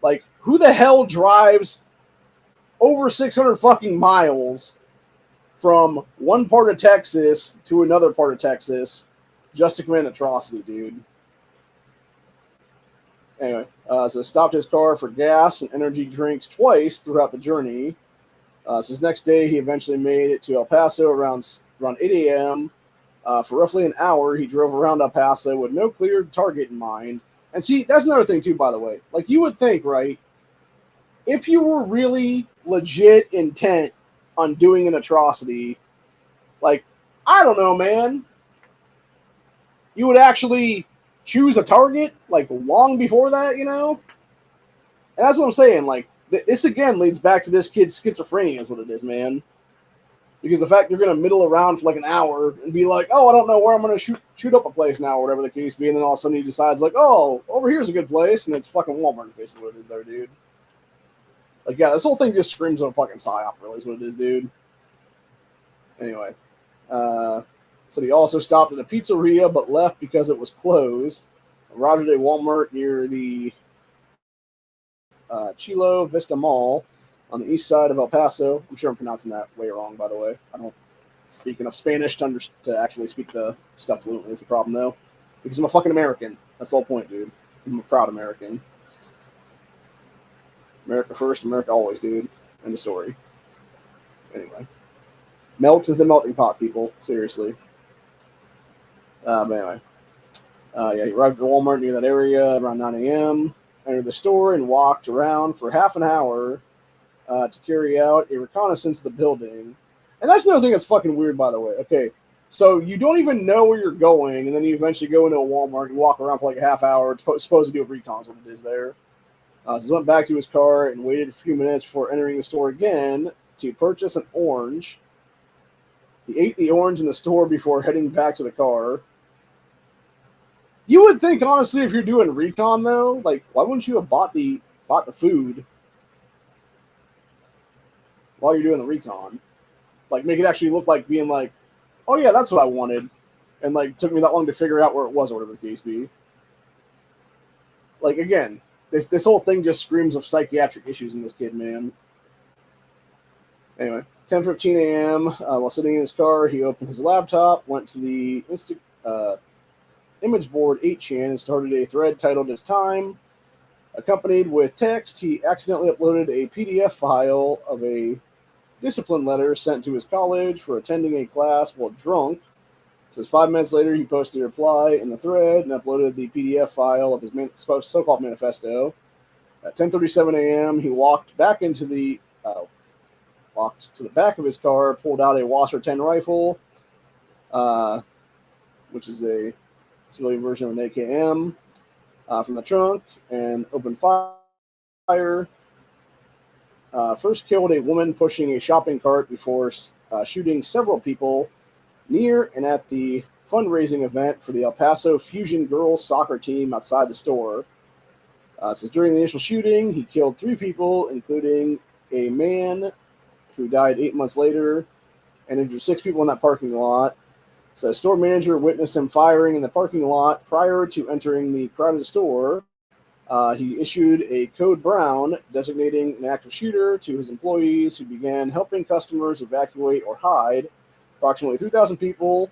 Like, who the hell drives over 600 fucking miles from one part of Texas to another part of Texas just to commit an atrocity, dude? Anyway, so stopped his car for gas and energy drinks twice throughout the journey. So his next day, he eventually made it to El Paso around 8 a.m. For roughly an hour, he drove around El Paso with no clear target in mind. And see, that's another thing, too, by the way. Like, you would think, right, if you were really legit intent on doing an atrocity, like, I don't know, man, you would actually choose a target, like, long before that, you know? And that's what I'm saying. Like, this, again, leads back to this kid's schizophrenia is what it is, man. Because the fact you're going to middle around for, like, an hour and be like, oh, I don't know where I'm going to shoot up a place now, or whatever the case be, and then all of a sudden he decides, like, oh, over here's a good place, and it's fucking Walmart, basically what it is there, dude. Like, yeah, this whole thing just screams of a fucking psyop, really, is what it is, dude. Anyway. So he also stopped at a pizzeria, but left because it was closed. Roger Day Walmart near the Chilo Vista Mall on the east side of El Paso. I'm sure I'm pronouncing that way wrong, by the way. I don't speak enough Spanish to actually speak the stuff fluently is the problem, though. Because I'm a fucking American. That's the whole point, dude. I'm a proud American. America first, America always, dude. End of story. Anyway. Melt is the melting pot, people. Seriously. But anyway. Yeah, he arrived at the Walmart near that area around 9 a.m., entered the store, and walked around for half an hour to carry out a reconnaissance of the building. And that's another thing that's fucking weird, by the way. Okay, so you don't even know where you're going, and then you eventually go into a Walmart and walk around for like a half hour, supposed to do a recon, is what it is there. So he went back to his car and waited a few minutes before entering the store again to purchase an orange. He ate the orange in the store before heading back to the car. You would think, honestly, if you're doing recon, though, like, why wouldn't you have bought the food while you're doing the recon? Like, make it actually look like being like, oh, yeah, that's what I wanted. And, like, took me that long to figure out where it was or whatever the case be. Like, again, this whole thing just screams of psychiatric issues in this kid, man. Anyway, it's 10:15 a.m. While sitting in his car, he opened his laptop, went to the image board 8chan, and started a thread titled "It's Time." Accompanied with text, he accidentally uploaded a PDF file of a discipline letter sent to his college for attending a class while drunk. It says 5 minutes later, he posted a reply in the thread and uploaded the PDF file of his so-called manifesto. At 10:37 a.m., he walked to the back of his car, pulled out a Wasser 10 rifle, which is a civilian version of an AKM, from the trunk, and opened fire. First killed a woman pushing a shopping cart before shooting several people near and at the fundraising event for the El Paso Fusion girls soccer team outside the store. Says during the initial shooting, he killed 3 people, including a man who died 8 months later, and injured 6 people in that parking lot. So store manager witnessed him firing in the parking lot prior to entering the crowded store. He issued a code brown designating an active shooter to his employees, who began helping customers evacuate or hide. Approximately 3,000 people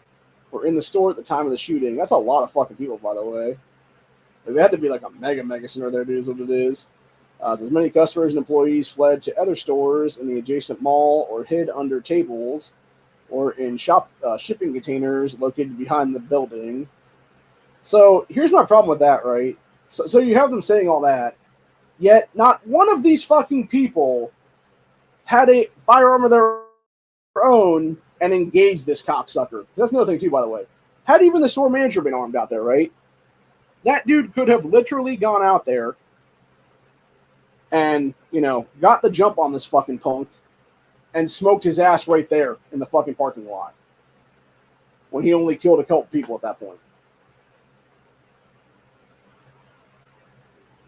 were in the store at the time of the shooting. That's a lot of fucking people, by the way. Like, they had to be like a mega center there, dude, is what it is. As many customers and employees fled to other stores in the adjacent mall or hid under tables or in shipping containers located behind the building. So here's my problem with that, right? So you have them saying all that, yet not one of these fucking people had a firearm of their own and engaged this cocksucker. That's another thing too, by the way. Had even the store manager been armed out there, right? That dude could have literally gone out there and, got the jump on this fucking punk and smoked his ass right there in the fucking parking lot when he only killed a couple people at that point.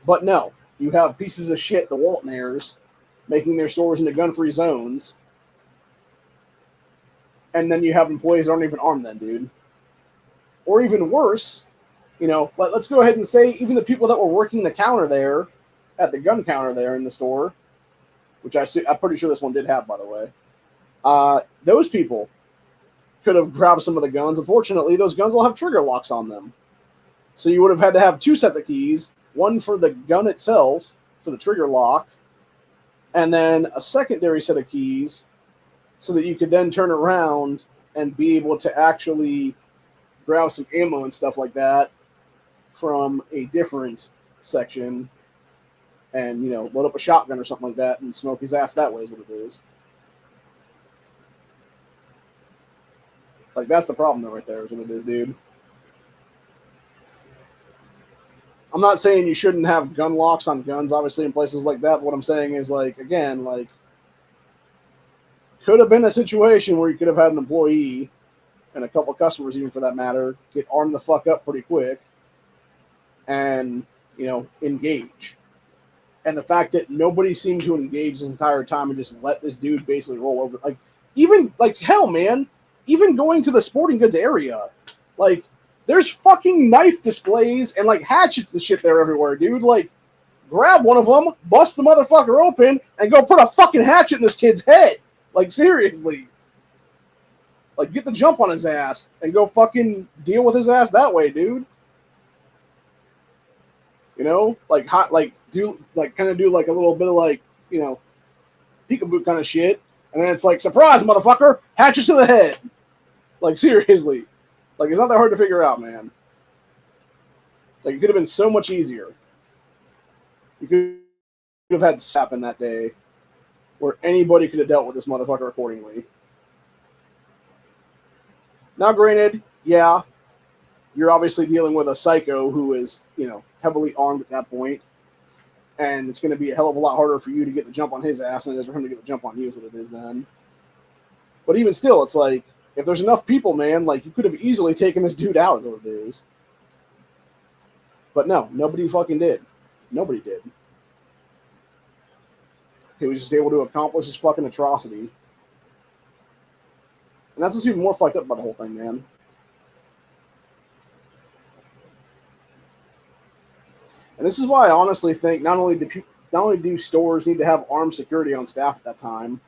But no, you have pieces of shit, the Walton-heirs, making their stores into gun-free zones, and then you have employees that aren't even armed then, dude. Or even worse, let's go ahead and say even the people that were working the counter there, at the gun counter there in the store, which I'm pretty sure this one did have, by the way, those people could have grabbed some of the guns. Unfortunately, those guns will have trigger locks on them. So you would have had to have 2 sets of keys, one for the gun itself, for the trigger lock, and then a secondary set of keys so that you could then turn around and be able to actually grab some ammo and stuff like that from a different section and, load up a shotgun or something like that and smoke his ass that way is what it is. Like, that's the problem though right there is what it is, dude. I'm not saying you shouldn't have gun locks on guns, obviously, in places like that. But what I'm saying is, could have been a situation where you could have had an employee and a couple of customers, even for that matter, get armed the fuck up pretty quick and, engage. And the fact that nobody seemed to engage this entire time and just let this dude basically roll over. Hell, man, even going to the sporting goods area, there's fucking knife displays and, hatchets and shit there everywhere, dude. Grab one of them, bust the motherfucker open, and go put a fucking hatchet in this kid's head. Seriously. Get the jump on his ass and go fucking deal with his ass that way, dude. Do a little bit of, peekaboo kind of shit. And then it's surprise, motherfucker, hatchet to the head. Seriously. It's not that hard to figure out, man. It's like it could have been so much easier. You could have had happen that day where anybody could have dealt with this motherfucker accordingly. Now, granted, yeah, you're obviously dealing with a psycho who is, heavily armed at that point, and it's going to be a hell of a lot harder for you to get the jump on his ass than it is for him to get the jump on you, is what it is then. But even still, it's like, if there's enough people, man, like, you could have easily taken this dude out, is what it is. But no, nobody fucking did. Nobody did. He was just able to accomplish his fucking atrocity. And that's what's even more fucked up about the whole thing, man. And this is why I honestly think not only do stores need to have armed security on staff at that time,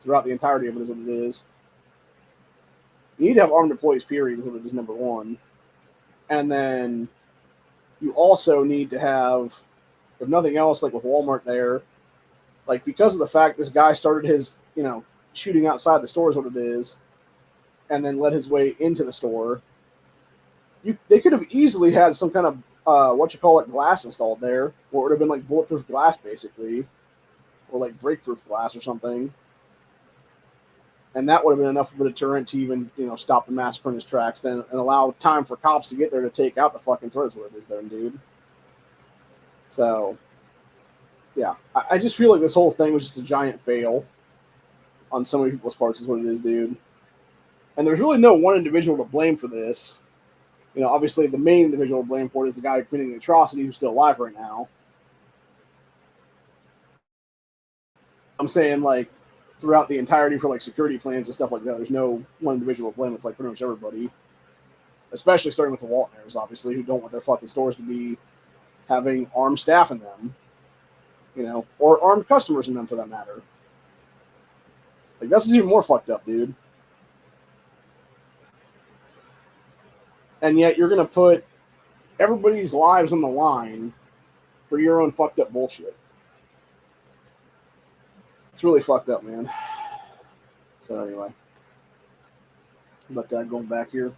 throughout the entirety of it is what it is. You need to have armed employees, period, is what it is, number one. And then you also need to have, if nothing else, like with Walmart there, like because of the fact this guy started his, shooting outside the store is what it is, and then led his way into the store, they could have easily had some kind of glass installed there, or it would have been like bulletproof glass basically, or like break-proof glass or something, and that would have been enough of a deterrent to even stop the massacre in his tracks, then and allow time for cops to get there to take out the fucking threats, what it is there, dude. So yeah, I just feel like this whole thing was just a giant fail on so many people's parts, is what it is, dude. And there's really no one individual to blame for this. Obviously the main individual to blame for it is the guy committing the atrocity who's still alive right now. I'm saying, like, throughout the entirety for, like, security plans and stuff like that, there's no one individual to blame. It's, like, pretty much everybody. Especially starting with the Waltners, obviously, who don't want their fucking stores to be having armed staff in them. Or armed customers in them, for that matter. Like, that's even more fucked up, dude. And yet you're going to put everybody's lives on the line for your own fucked up bullshit. It's really fucked up, man. So anyway. But going back here.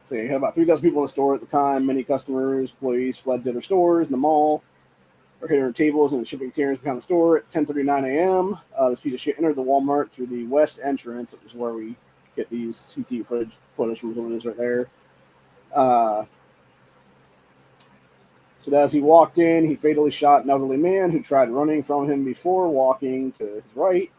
So you had about 3,000 people in the store at the time. Many customers, employees fled to their stores in the mall, or hid under tables and shipping containers behind the store at 10:39 a.m. This piece of shit entered the Walmart through the west entrance, which is where we get these CCTV footage from what it is right there. So as he walked in, he fatally shot an elderly man who tried running from him before walking to his right.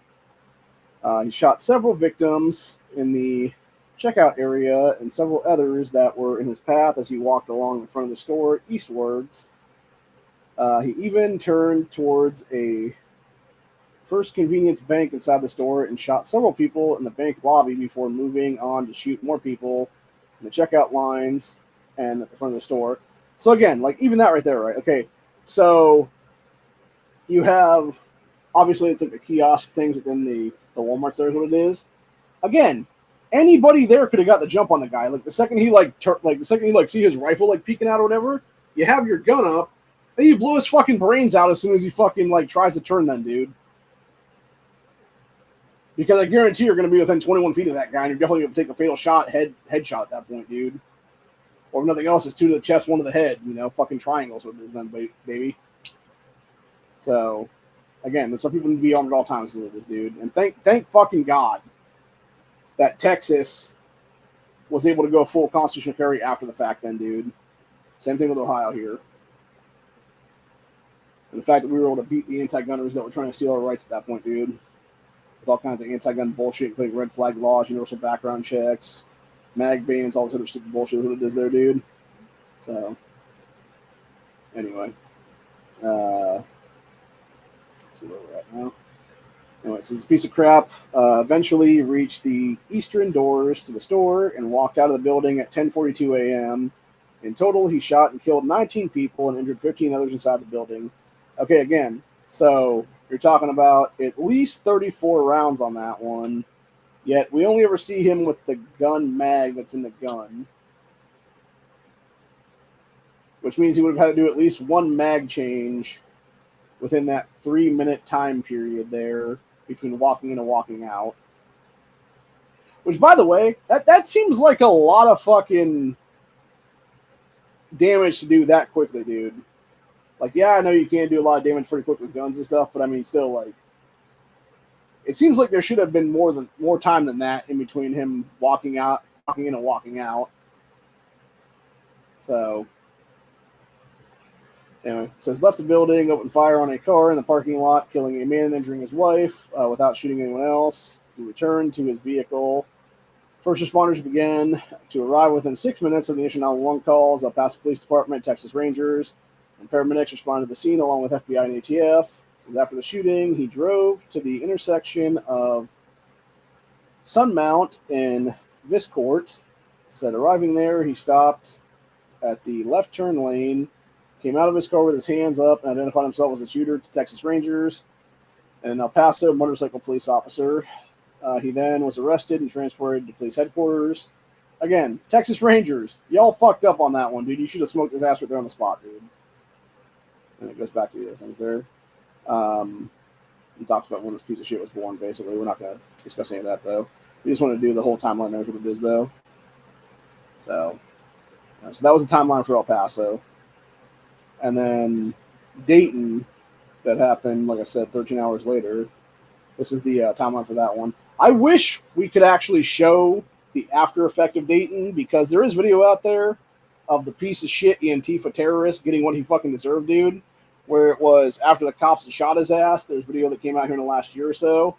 He shot several victims in the checkout area and several others that were in his path as he walked along the front of the store eastwards. He even turned towards a First Convenience Bank inside the store and shot several people in the bank lobby before moving on to shoot more people in the checkout lines and at the front of the store. So again, like, even that right there, right? Okay, so you have, obviously it's like the kiosk things within the Walmart there is what it is. Again, anybody there could have got the jump on the guy. Like the second he see his rifle like peeking out or whatever, you have your gun up, and you blow his fucking brains out as soon as he fucking like tries to turn then, dude. Because I guarantee you're going to be within 21 feet of that guy, and you're definitely going to take a fatal shot, headshot at that point, dude. Or if nothing else, it's 2 to the chest, 1 to the head. Fucking triangles what it is then, baby. So, again, there's some people need to be armed at all times with this, dude. And thank fucking God that Texas was able to go full constitutional carry after the fact then, dude. Same thing with Ohio here. And the fact that we were able to beat the anti-gunners that were trying to steal our rights at that point, dude. With all kinds of anti-gun bullshit, including red flag laws, universal background checks, mag bans, all this other stupid bullshit that it is there, dude. So, anyway. Let's see where we're at now. Anyway, so this piece of crap eventually reached the eastern doors to the store and walked out of the building at 10:42 a.m. In total, he shot and killed 19 people and injured 15 others inside the building. Okay, again, so you're talking about at least 34 rounds on that one, yet we only ever see him with the gun mag that's in the gun, which means he would have had to do at least one mag change within that 3-minute time period there between walking in and walking out. Which, by the way, that seems like a lot of fucking damage to do that quickly, dude. Like, yeah, I know you can do a lot of damage pretty quick with guns and stuff, but I mean, still, like, it seems like there should have been more time than that in between him walking in and walking out. So, anyway, it says left the building, opened fire on a car in the parking lot, killing a man and injuring his wife without shooting anyone else. He returned to his vehicle. First responders began to arrive within 6 minutes of the initial 911 calls. El Paso Police Department, Texas Rangers, and paramedics responded to the scene along with FBI and ATF. It says after the shooting, he drove to the intersection of Sunmount and Viscourt. Said arriving there, he stopped at the left turn lane, came out of his car with his hands up, and identified himself as the shooter to Texas Rangers and an El Paso motorcycle police officer. He then was arrested and transported to police headquarters. Again, Texas Rangers, y'all fucked up on that one, dude. You should have smoked his ass right there on the spot, dude. And it goes back to the other things there. He talks about when this piece of shit was born, basically. We're not going to discuss any of that, though. We just want to do the whole timeline. Knows what it is, though. So that was the timeline for El Paso. And then Dayton, that happened, like I said, 13 hours later. This is the timeline for that one. I wish we could actually show the after effect of Dayton, because there is video out there of the piece of shit Antifa terrorist getting what he fucking deserved, dude. Where it was after the cops had shot his ass. There's video that came out here in the last year or so,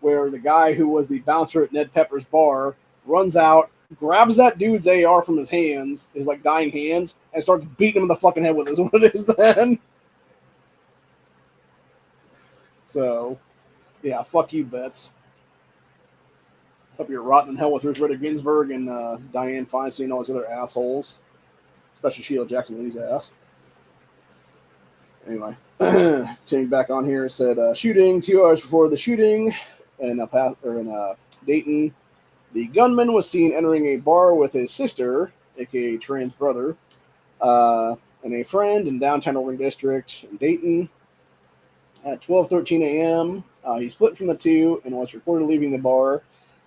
where the guy who was the bouncer at Ned Pepper's bar runs out, grabs that dude's AR from his hands, his like dying hands, and starts beating him in the fucking head with it. Is what it is then. So, yeah, fuck you, Betts. Hope you're rotting in hell with Ruth Bader Ginsburg and Dianne Feinstein and all those other assholes, especially Sheila Jackson Lee's ass. Anyway, turning back on here, it said shooting 2 hours before the shooting in Dayton. The gunman was seen entering a bar with his sister, aka trans brother, and a friend in downtown Overland District in Dayton. At 12:13 a.m., he split from the two and was reported leaving the bar.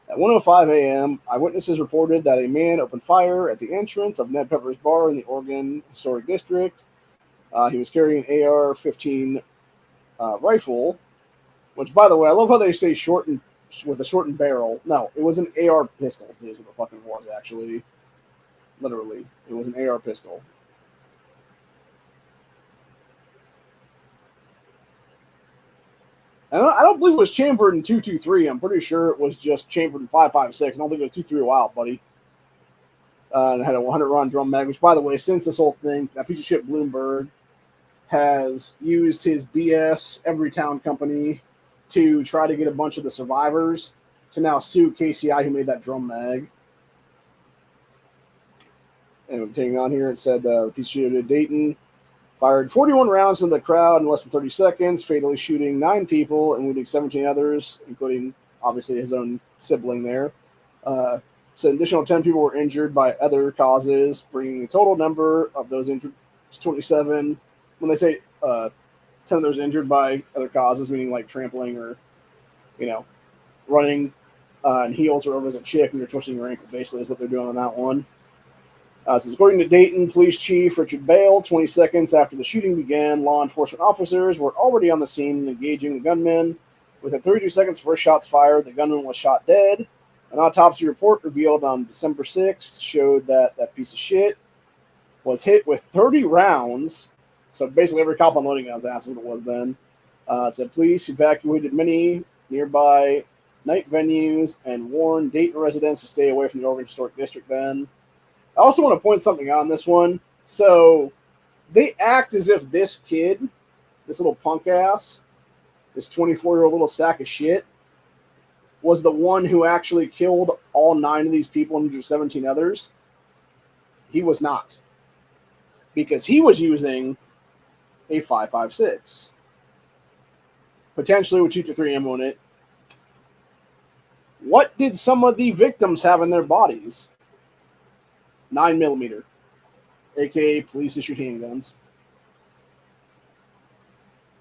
At 1:05 a.m., eyewitnesses reported that a man opened fire at the entrance of Ned Pepper's bar in the Oregon Historic District. He was carrying an AR-15 rifle, which, by the way, I love how they say with a shortened barrel. No, it was an AR pistol, is what it fucking was, actually. Literally, it was an AR pistol. And I don't believe it was chambered in 223. I'm pretty sure it was just chambered in 5.56. I don't think it was 2.3 a while, buddy. And it had a 100-round drum mag, which, by the way, since this whole thing, that piece of shit Bloomberg has used his BS Everytown company to try to get a bunch of the survivors to now sue KCI, who made that drum mag. And taking on here, it said the piece of shit at Dayton fired 41 rounds into the crowd in less than 30 seconds, fatally shooting 9 people and wounding 17 others, including, obviously, his own sibling there. So an additional 10 people were injured by other causes, bringing the total number of those injured to 27. When they say 10 of those injured by other causes, meaning like trampling or, running in heels or over as a chick and you're twisting your ankle, basically is what they're doing on that one. So according to Dayton Police Chief Richard Bale, 20 seconds after the shooting began, law enforcement officers were already on the scene and engaging the gunman. Within 32 seconds before shots fired, the gunman was shot dead. An autopsy report revealed on December 6th showed that that piece of shit was hit with 30 rounds. So basically every cop unloading on his ass is what it was then. It said police evacuated many nearby night venues and warned Dayton residents to stay away from the Oregon Historic District then. I also want to point something out on this one. So they act as if this kid, this little punk ass, this 24-year-old little sack of shit, was the one who actually killed all 9 of these people and injured 17 others. He was not. Because he was using a 5.56. Potentially with 2-3 ammo in it. What did some of the victims have in their bodies? 9mm, aka police-issued handguns.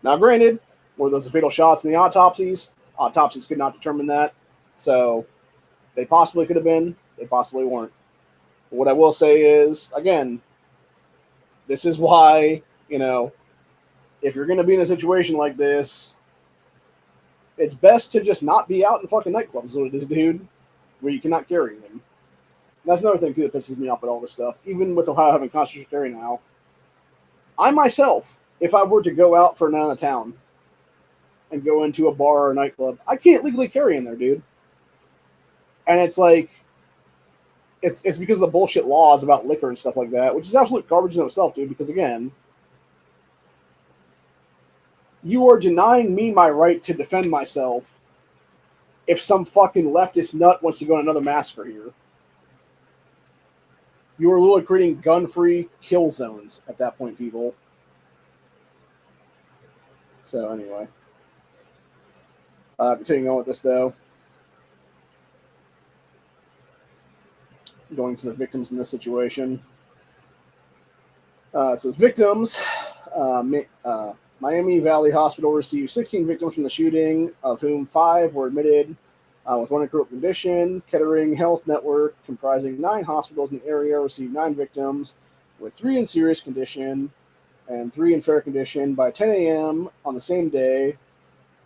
Now, granted, were those the fatal shots in the autopsies? Autopsies could not determine that, so they possibly could have been. They possibly weren't. But what I will say is, again, This is why, if you're going to be in a situation like this, it's best to just not be out in fucking nightclubs, is what it is, dude, where you cannot carry them. And that's another thing, too, that pisses me off about all this stuff. Even with Ohio having constitutional carry now, I myself, if I were to go out for an out of town and go into a bar or a nightclub, I can't legally carry in there, dude. And it's like, it's because of the bullshit laws about liquor and stuff like that, which is absolute garbage in itself, dude, because, again, you are denying me my right to defend myself if some fucking leftist nut wants to go on another massacre here. You are literally creating gun-free kill zones at that point, people. So, anyway. Continuing on with this, though. Going to the victims in this situation. It says, victims, Miami Valley Hospital received 16 victims from the shooting, of whom 5 were admitted with one in critical condition. Kettering Health Network, comprising 9 hospitals in the area, received 9 victims, with 3 in serious condition and 3 in fair condition. By 10 a.m. on the same day,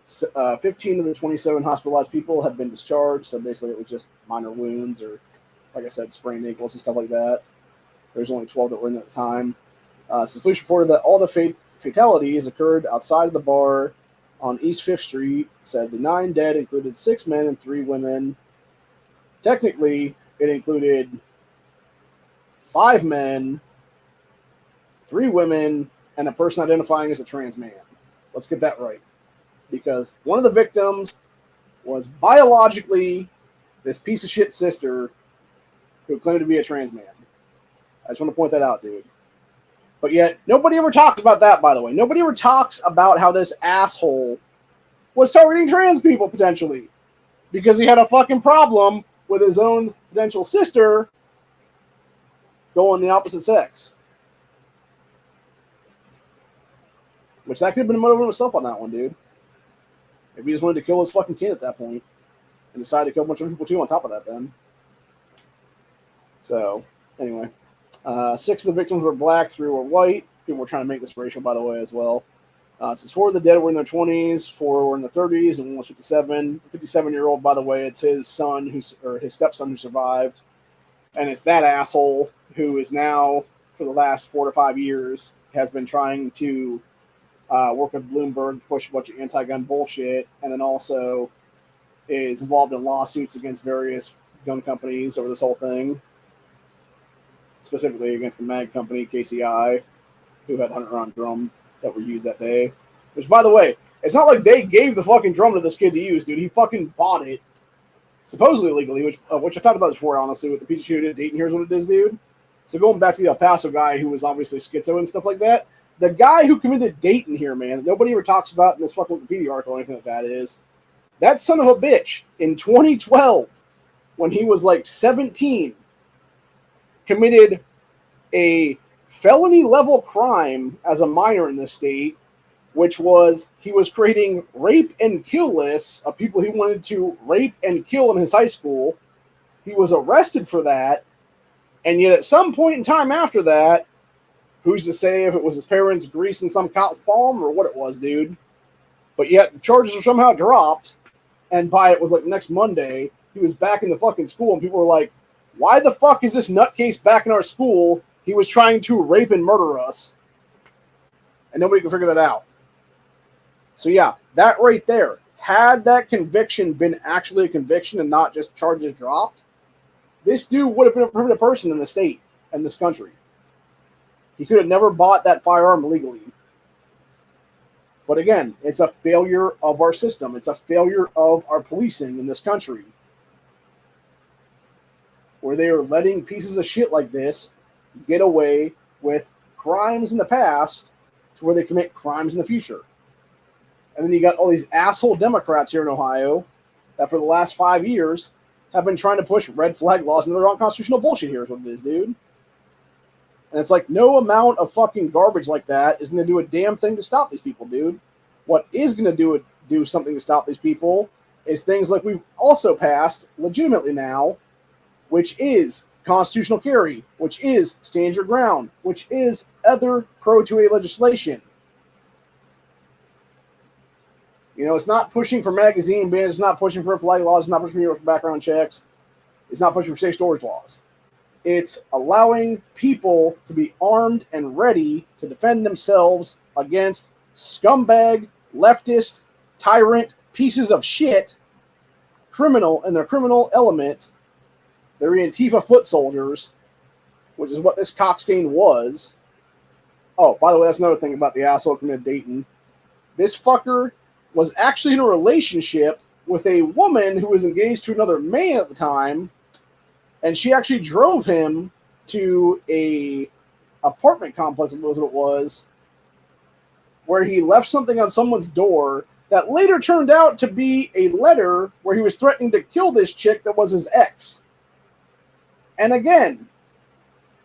15 of the 27 hospitalized people had been discharged. So basically it was just minor wounds or, like I said, sprained ankles and stuff like that. There's only 12 that were in there at the time. So police reported that all the fatalities occurred outside of the bar on East 5th Street. Said the 9 dead included 6 men and 3 women. Technically, it included 5 men, 3 women, and a person identifying as a trans man. Let's get that right. Because one of the victims was biologically this piece of shit sister who claimed to be a trans man. I just want to point that out, dude. But yet, nobody ever talks about that, by the way. Nobody ever talks about how this asshole was targeting trans people, potentially. Because he had a fucking problem with his own potential sister going the opposite sex. Which that could have been a motive in himself on that one, dude. Maybe he just wanted to kill his fucking kid at that point. And decided to kill a bunch of people, too, on top of that, then. So, anyway. 6 of the victims were black, 3 were white. People were trying to make this racial, by the way, as well. Since 4 of the dead were in their 20s, 4 were in their 30s, and 1 was 57. The 57-year-old, by the way, it's his son, or his stepson who survived. And it's that asshole who is now, for the last 4 to 5 years, has been trying to work with Bloomberg to push a bunch of anti-gun bullshit, and then also is involved in lawsuits against various gun companies over this whole thing. Specifically against the mag company, KCI, who had the 100-round drum that were used that day. Which, by the way, it's not like they gave the fucking drum to this kid to use, dude. He fucking bought it, supposedly illegally, which I talked about this before, honestly, with the piece of shit at Dayton. Here's what it is, dude. So going back to the El Paso guy who was obviously schizo and stuff like that, the guy who committed Dayton here, man, that nobody ever talks about in this fucking Wikipedia article or anything like that is, that son of a bitch, in 2012, when he was like 17, committed a felony-level crime as a minor in this state, which was he was creating rape and kill lists of people he wanted to rape and kill in his high school. He was arrested for that, and yet at some point in time after that, who's to say if it was his parents greasing some cop's palm or what it was, dude? But yet the charges were somehow dropped, and by it was like next Monday, he was back in the fucking school, and people were like, why the fuck is this nutcase back in our school? He was trying to rape and murder us. And nobody can figure that out. So yeah, that right there. Had that conviction been actually a conviction and not just charges dropped, this dude would have been a permanent person in the state and this country. He could have never bought that firearm legally. But again, it's a failure of our system. It's a failure of our policing in this country, where they are letting pieces of shit like this get away with crimes in the past to where they commit crimes in the future. And then you got all these asshole Democrats here in Ohio that for the last 5 years have been trying to push red flag laws into their unconstitutional bullshit. Here's what it is, dude. And it's like no amount of fucking garbage like that is going to do a damn thing to stop these people, dude. What is going to do something to stop these people is things like we've also passed legitimately now, which is constitutional carry, which is stand your ground, which is other pro-2A legislation. You know, it's not pushing for magazine bans, it's not pushing for flag laws, it's not pushing for background checks, it's not pushing for safe storage laws. It's allowing people to be armed and ready to defend themselves against scumbag, leftist, tyrant, pieces of shit, criminal, and their criminal element. They're Antifa foot soldiers, which is what this cockstain was. Oh, by the way, that's another thing about the asshole committed Dayton. This fucker was actually in a relationship with a woman who was engaged to another man at the time, and she actually drove him to a apartment complex, was what it was, where he left something on someone's door that later turned out to be a letter where he was threatening to kill this chick that was his ex. And again,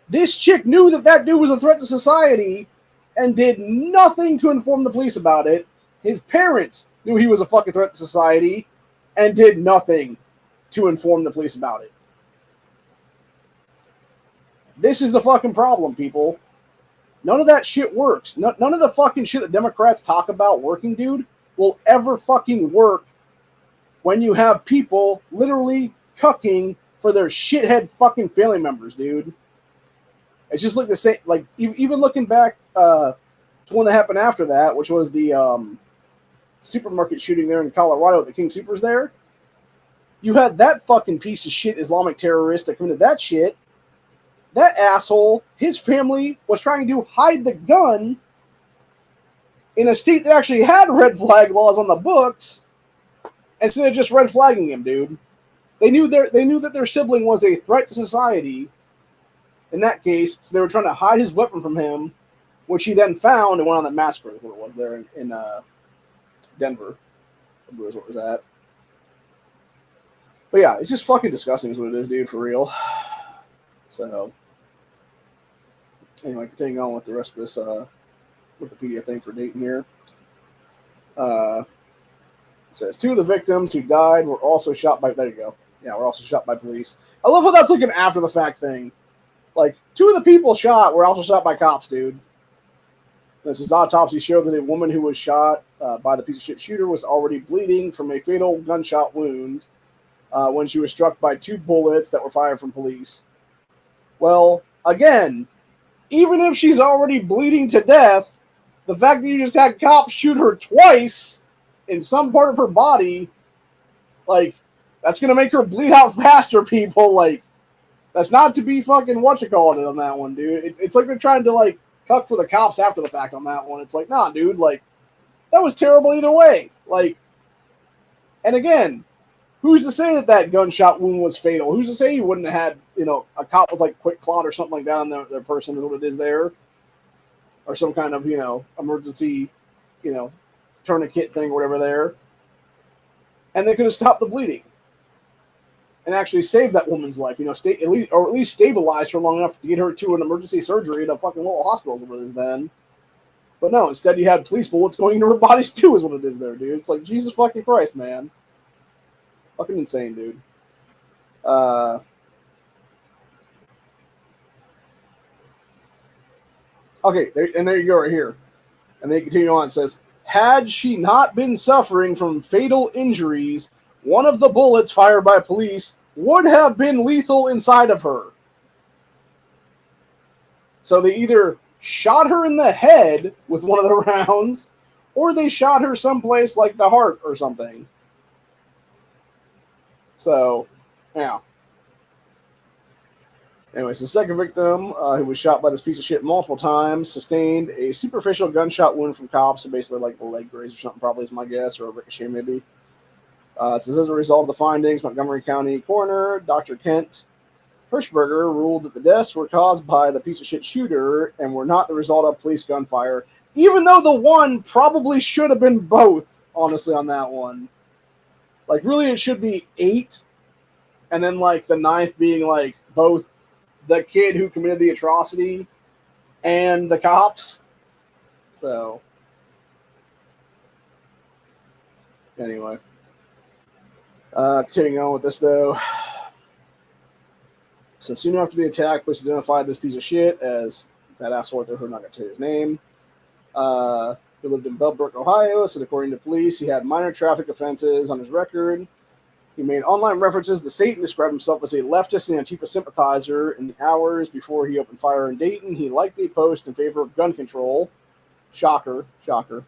this chick knew that that dude was a threat to society and did nothing to inform the police about it. His parents knew he was a fucking threat to society and did nothing to inform the police about it. This is the fucking problem, people. None of that shit works. None of the fucking shit that Democrats talk about working, dude, will ever fucking work when you have people literally cucking for their shithead fucking family members, dude. It's just like the same, like, even looking back to one that happened after that, which was the supermarket shooting there in Colorado at the King Supers there. You had that fucking piece of shit Islamic terrorist that committed that shit. That asshole, his family was trying to hide the gun in a state that actually had red flag laws on the books instead of just red flagging him, dude. They knew that their sibling was a threat to society in that case, so they were trying to hide his weapon from him, which he then found and went on that massacre, what it was there in Denver. I believe what was that. But yeah, it's just fucking disgusting is what it is, dude, for real. So, anyway, continuing on with the rest of this Wikipedia thing for Dayton here. It says, 2 of the victims who died were also shot by, there you go. Yeah, were also shot by police. I love how that's like an after-the-fact thing. Like, 2 of the people shot were also shot by cops, dude. This is autopsy showed that a woman who was shot by the piece of shit shooter was already bleeding from a fatal gunshot wound when she was struck by 2 bullets that were fired from police. Well, again, even if she's already bleeding to death, the fact that you just had cops shoot her twice in some part of her body, like, that's going to make her bleed out faster, people. Like, that's not to be fucking whatchamacallit on that one, dude. It's like they're trying to, like, cuck for the cops after the fact on that one. It's like, nah, dude, like, that was terrible either way. Like, and again, who's to say that that gunshot wound was fatal? Who's to say he wouldn't have had, you know, a cop with, like, quick clot or something like that on their person is what it is there? Or some kind of, you know, emergency, you know, tourniquet thing or whatever there. And they could have stopped the bleeding. And actually saved that woman's life, you know, at least stabilized her long enough to get her to an emergency surgery at a fucking little hospital is what it is then. But no, instead you had police bullets going into her bodies too is what it is there, dude. It's like, Jesus fucking Christ, man. Fucking insane, dude. Okay, there you go right here. And they continue on. It says, had she not been suffering from fatal injuries, one of the bullets fired by police would have been lethal inside of her. So they either shot her in the head with one of the rounds, or they shot her someplace like the heart or something. So, yeah. Anyways, the second victim, who was shot by this piece of shit multiple times, sustained a superficial gunshot wound from cops, so basically like a leg graze or something, probably is my guess, or a ricochet maybe. It says, as a result of the findings, Montgomery County Coroner Dr. Kent Hirschberger ruled that the deaths were caused by the piece of shit shooter and were not the result of police gunfire, even though the one probably should have been both, honestly, on that one. Like, really, it should be 8, and then, like, the 9th being, like, both the kid who committed the atrocity and the cops. So, anyway. Continuing on with this, though. So soon after the attack, police identified this piece of shit as that asshole there, who I'm not going to tell you his name, who lived in Bellbrook, Ohio, said according to police, he had minor traffic offenses on his record. He made online references to Satan, described himself as a leftist and Antifa sympathizer. In the hours before he opened fire in Dayton, he liked a post in favor of gun control. Shocker, shocker.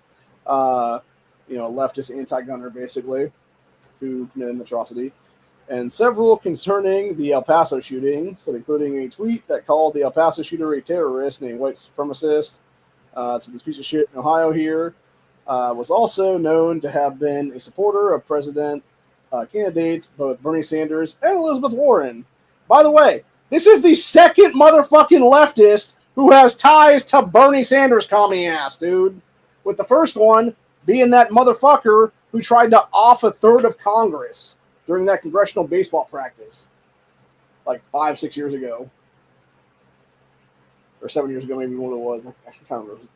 Leftist anti-gunner, basically, who committed an atrocity. And several concerning the El Paso shooting, so including a tweet that called the El Paso shooter a terrorist and a white supremacist. So this piece of shit in Ohio here was also known to have been a supporter of president candidates, both Bernie Sanders and Elizabeth Warren. By the way, this is the second motherfucking leftist who has ties to Bernie Sanders' commie ass, dude. With the first one being that motherfucker who tried to off a third of Congress during that congressional baseball practice like 5-6 years ago. Or 7 years ago, maybe what it was. I can't remember. It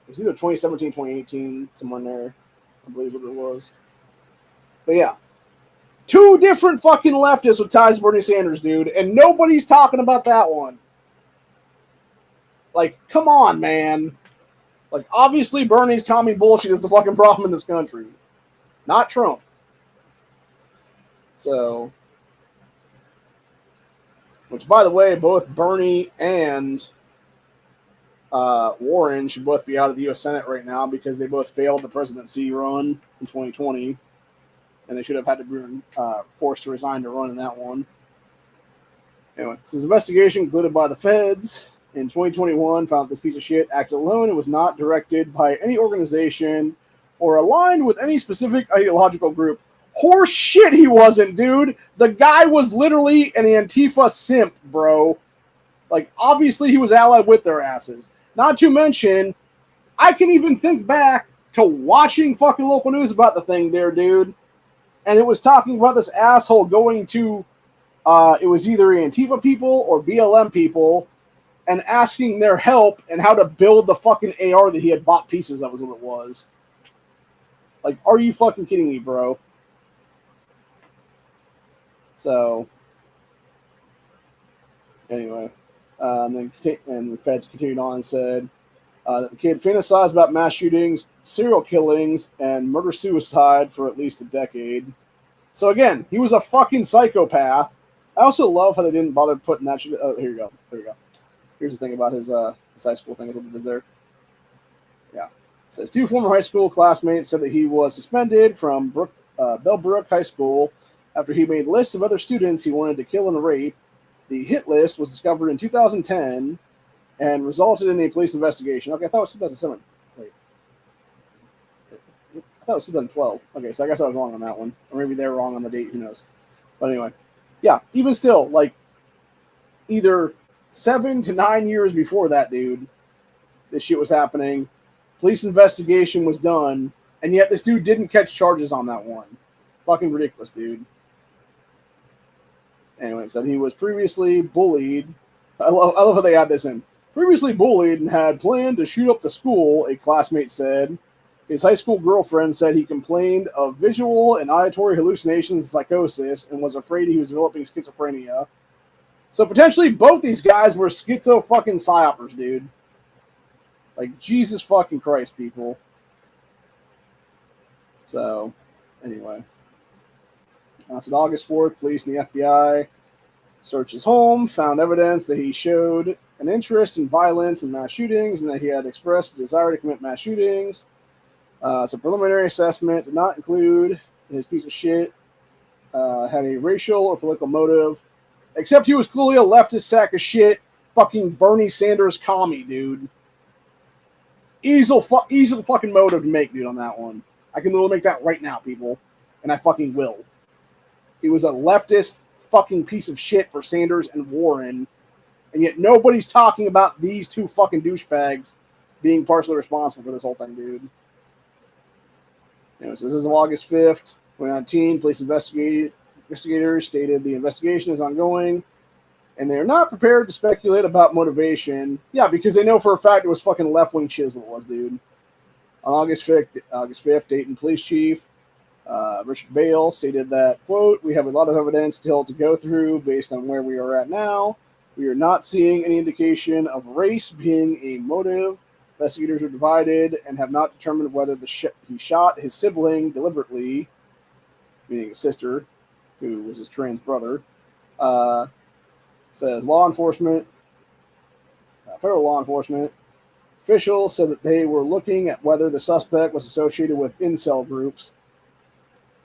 was either 2017, 2018, somewhere in there. I believe what it was. But yeah. 2 different fucking leftists with ties to Bernie Sanders, dude. And nobody's talking about that one. Like, come on, man. Like, obviously Bernie's commie bullshit is the fucking problem in this country. Not Trump. So, which, by the way, both Bernie and Warren should both be out of the U.S. Senate right now because they both failed the presidency run in 2020. And they should have had to be forced to resign to run in that one. Anyway, so this investigation concluded by the feds in 2021 found that this piece of shit acted alone. It was not directed by any organization or aligned with any specific ideological group. Horse shit he wasn't, dude. The guy was literally an Antifa simp, bro. Like, obviously he was allied with their asses. Not to mention, I can even think back to watching fucking local news about the thing there, dude. And it was talking about this asshole going to, it was either Antifa people or BLM people, and asking their help and how to build the fucking AR that he had bought pieces of is what it was. Like, are you fucking kidding me, bro? So, anyway, and the feds continued on and said that the kid fantasized about mass shootings, serial killings, and murder-suicide for at least a decade. So again, he was a fucking psychopath. I also love how they didn't bother putting that shit. Oh, here you go. Here we go. Here's the thing about his high school thing. Is what it is there. Yeah. So his 2 former high school classmates said that he was suspended from Bellbrook High School after he made lists of other students he wanted to kill and rape. The hit list was discovered in 2010 and resulted in a police investigation. Okay, I thought it was 2007. Wait. I thought it was 2012. Okay, so I guess I was wrong on that one. Or maybe they were wrong on the date. Who knows? But anyway. Yeah, even still, like, either 7 to 9 years before that, dude, this shit was happening. Police investigation was done, and yet this dude didn't catch charges on that one. Fucking ridiculous, dude. Anyway, it said he was previously bullied. I love how they add this in. Previously bullied and had planned to shoot up the school, a classmate said. His high school girlfriend said he complained of visual and auditory hallucinations and psychosis and was afraid he was developing schizophrenia. So potentially both these guys were schizo fucking psyopers, dude. Like, Jesus fucking Christ, people. So, anyway. So August 4th, police and the FBI searched his home, found evidence that he showed an interest in violence and mass shootings and that he had expressed a desire to commit mass shootings. So preliminary assessment did not include his piece of shit had a racial or political motive, except he was clearly a leftist sack of shit, fucking Bernie Sanders commie, dude. Easy fucking motive to make, dude, on that one. I can literally make that right now, people, and I fucking will. He was a leftist fucking piece of shit for Sanders and Warren, and yet nobody's talking about these 2 fucking douchebags being partially responsible for this whole thing, dude. Anyway, so this is August 5th, 2019. Police investigators stated the investigation is ongoing, and they are not prepared to speculate about motivation. Yeah, because they know for a fact it was fucking left-wing shit is what it was, dude. On August 5th, Dayton Police Chief Richard Bale stated that, quote, "We have a lot of evidence still to go through based on where we are at now. We are not seeing any indication of race being a motive. Investigators are divided and have not determined whether he shot his sibling deliberately, meaning his sister, who was his trans brother. Says federal law enforcement officials said that they were looking at whether the suspect was associated with incel groups.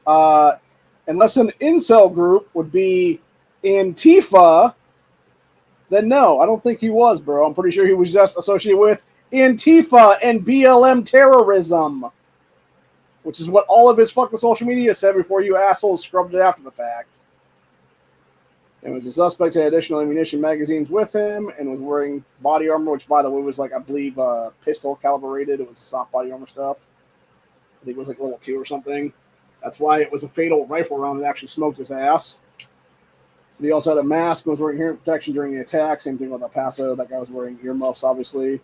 Unless an incel group would be Antifa, then no, I don't think he was, bro. I'm pretty sure he was just associated with Antifa and BLM terrorism, which is what all of his fucking social media said before you assholes scrubbed it after the fact. And was the suspect had additional ammunition magazines with him and was wearing body armor, which, by the way, was like, I believe, pistol calibrated. It was soft body armor stuff. I think it was like level 2 or something. That's why it was a fatal rifle round that actually smoked his ass. So he also had a mask and was wearing hearing protection during the attack. Same thing with El Paso. That guy was wearing earmuffs, obviously.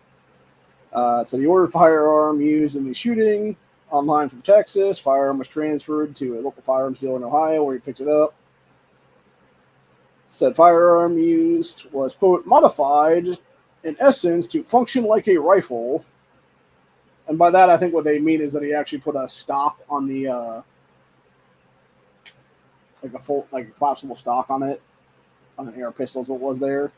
So the ordered firearm used in the shooting online from Texas. Firearm was transferred to a local firearms dealer in Ohio where he picked it up. Said firearm used was, quote, modified in essence to function like a rifle. And by that, I think what they mean is that he actually put a stock on the like a collapsible stock on it, on an AR pistol is what was there.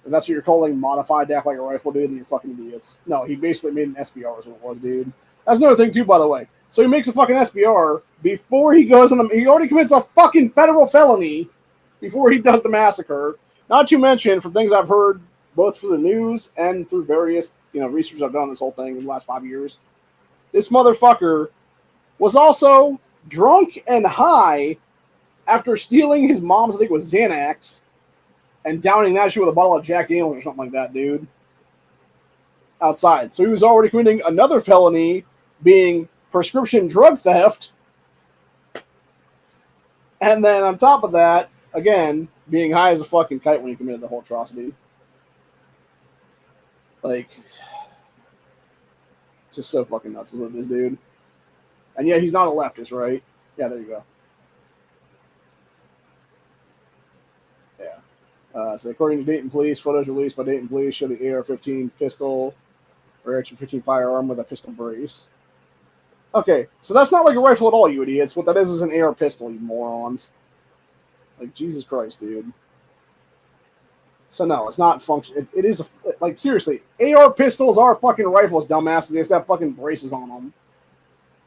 If that's what you're calling modified to act like a rifle, dude, then you're fucking idiots. No, he basically made an SBR is what it was, dude. That's another thing, too, by the way. So he makes a fucking SBR before he goes on he already commits a fucking federal felony before he does the massacre. Not to mention, from things I've heard, both through the news and through various, research I've done on this whole thing in the last 5 years, this motherfucker was also drunk and high after stealing his mom's, I think it was Xanax, and downing that shit with a bottle of Jack Daniels or something like that, dude. Outside. So he was already committing another felony, being prescription drug theft. And then on top of that, again, being high as a fucking kite when he committed the whole atrocity. Like, just so fucking nuts is what it is, dude. And yet he's not a leftist, right? Yeah, there you go. So according to Dayton police, photos released by Dayton police show the AR-15 pistol or AR-15 firearm with a pistol brace. Okay, so that's not like a rifle at all, you idiots. What that is an AR pistol, you morons. Like, Jesus Christ, dude. So no, it's not function. It is, like, seriously, AR pistols are fucking rifles, dumbasses. They just have fucking braces on them.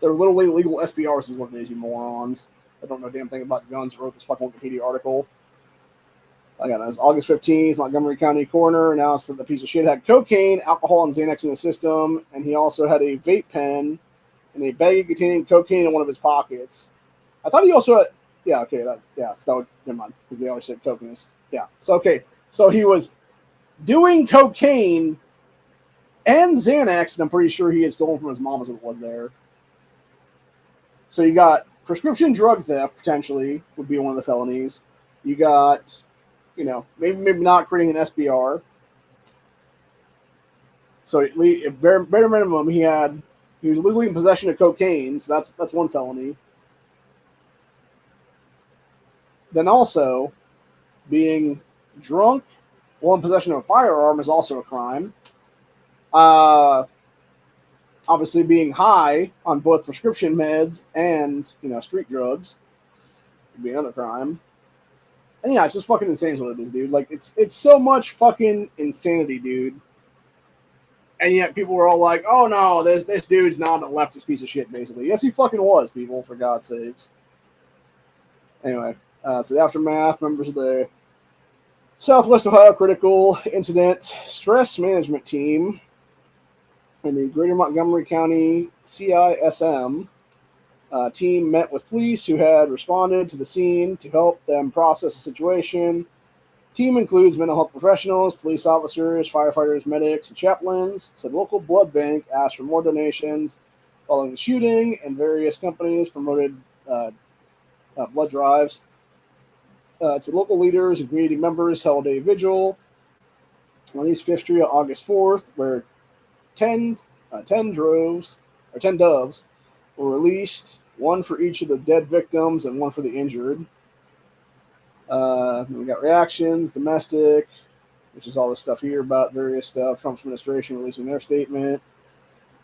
They're literally legal SBRs is what it is, you morons. I don't know a damn thing about guns. I wrote this fucking Wikipedia article. Again, that was August 15th. Montgomery County coroner announced that the piece of shit had cocaine, alcohol, and Xanax in the system, and he also had a vape pen and a bag containing cocaine in one of his pockets. I thought he also had, never mind, because they always said cocaine. Yeah, so okay, so he was doing cocaine and Xanax, and I'm pretty sure he had stolen from his mom is what it was there. So you got prescription drug theft, potentially, would be one of the felonies. You got, maybe not creating an SBR. So at bare minimum, he was legally in possession of cocaine, so that's one felony. Then also, being drunk while in possession of a firearm is also a crime. Obviously, being high on both prescription meds and street drugs would be another crime. And yeah, it's just fucking insane is what it is, dude. Like, it's so much fucking insanity, dude. And yet people were all like, oh no, this dude's not a leftist piece of shit, basically. Yes, he fucking was, people, for God's sakes. Anyway, so the aftermath, members of the Southwest Ohio Critical Incident Stress Management Team and the Greater Montgomery County CISM team met with police who had responded to the scene to help them process the situation. Team includes mental health professionals, police officers, firefighters, medics, and chaplains. Said local blood bank asked for more donations following the shooting, and various companies promoted blood drives. Said local leaders and community members held a vigil on East 5th Street on August 4th, where 10 doves were released, one for each of the dead victims and one for the injured. Then we got reactions, domestic, which is all this stuff here about various stuff. Trump's administration releasing their statement.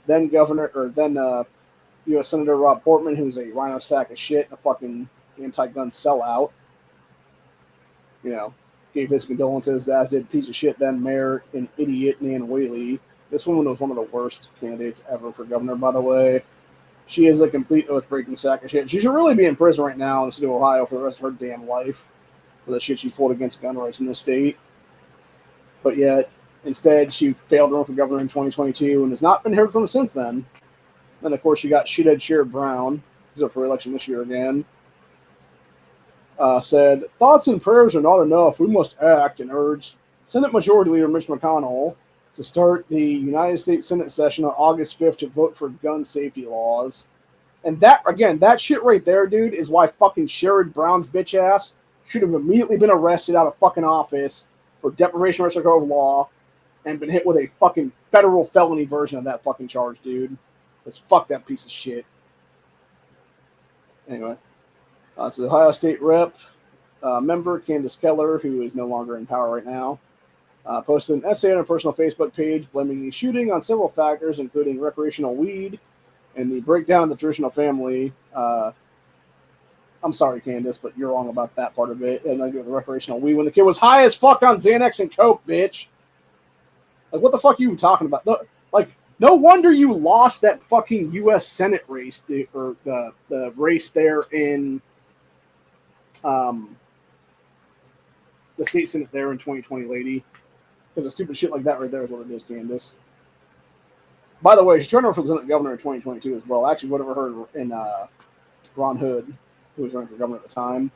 Then U.S. Senator Rob Portman, who's a rhino sack of shit and a fucking anti-gun sellout, gave his condolences, as did piece of shit then mayor and idiot Nan Whaley. This woman was one of the worst candidates ever for governor, by the way. She is a complete oath-breaking sack of shit. She should really be in prison right now in the state of Ohio for the rest of her damn life for the shit she pulled against gun rights in this state. But yet, instead, she failed to run for governor in 2022 and has not been heard from since then. Then, of course, you got shithead Sherrod Brown, who's up for re-election this year again, said, thoughts and prayers are not enough. We must act, and urged Senate Majority Leader Mitch McConnell to start the United States Senate session on August 5th to vote for gun safety laws. And that, again, that shit right there, dude, is why fucking Sherrod Brown's bitch ass should have immediately been arrested out of fucking office for deprivation of law and been hit with a fucking federal felony version of that fucking charge, dude. Because fuck that piece of shit. Anyway. So the Ohio State Rep member, Candace Keller, who is no longer in power right now, posted an essay on her personal Facebook page blaming the shooting on several factors, including recreational weed and the breakdown of the traditional family. I'm sorry, Candace, but you're wrong about that part of it. And I do with the recreational weed when the kid was high as fuck on Xanax and Coke, bitch. Like, what the fuck are you talking about? Like, no wonder you lost that fucking U.S. Senate race, dude, or the race there in the state Senate there in 2020, lady. Because of stupid shit like that right there is what it is, Candace. By the way, she's trying to run for lieutenant governor in 2022 as well. Actually, whatever her in Ron Hood, who was running for governor at the time.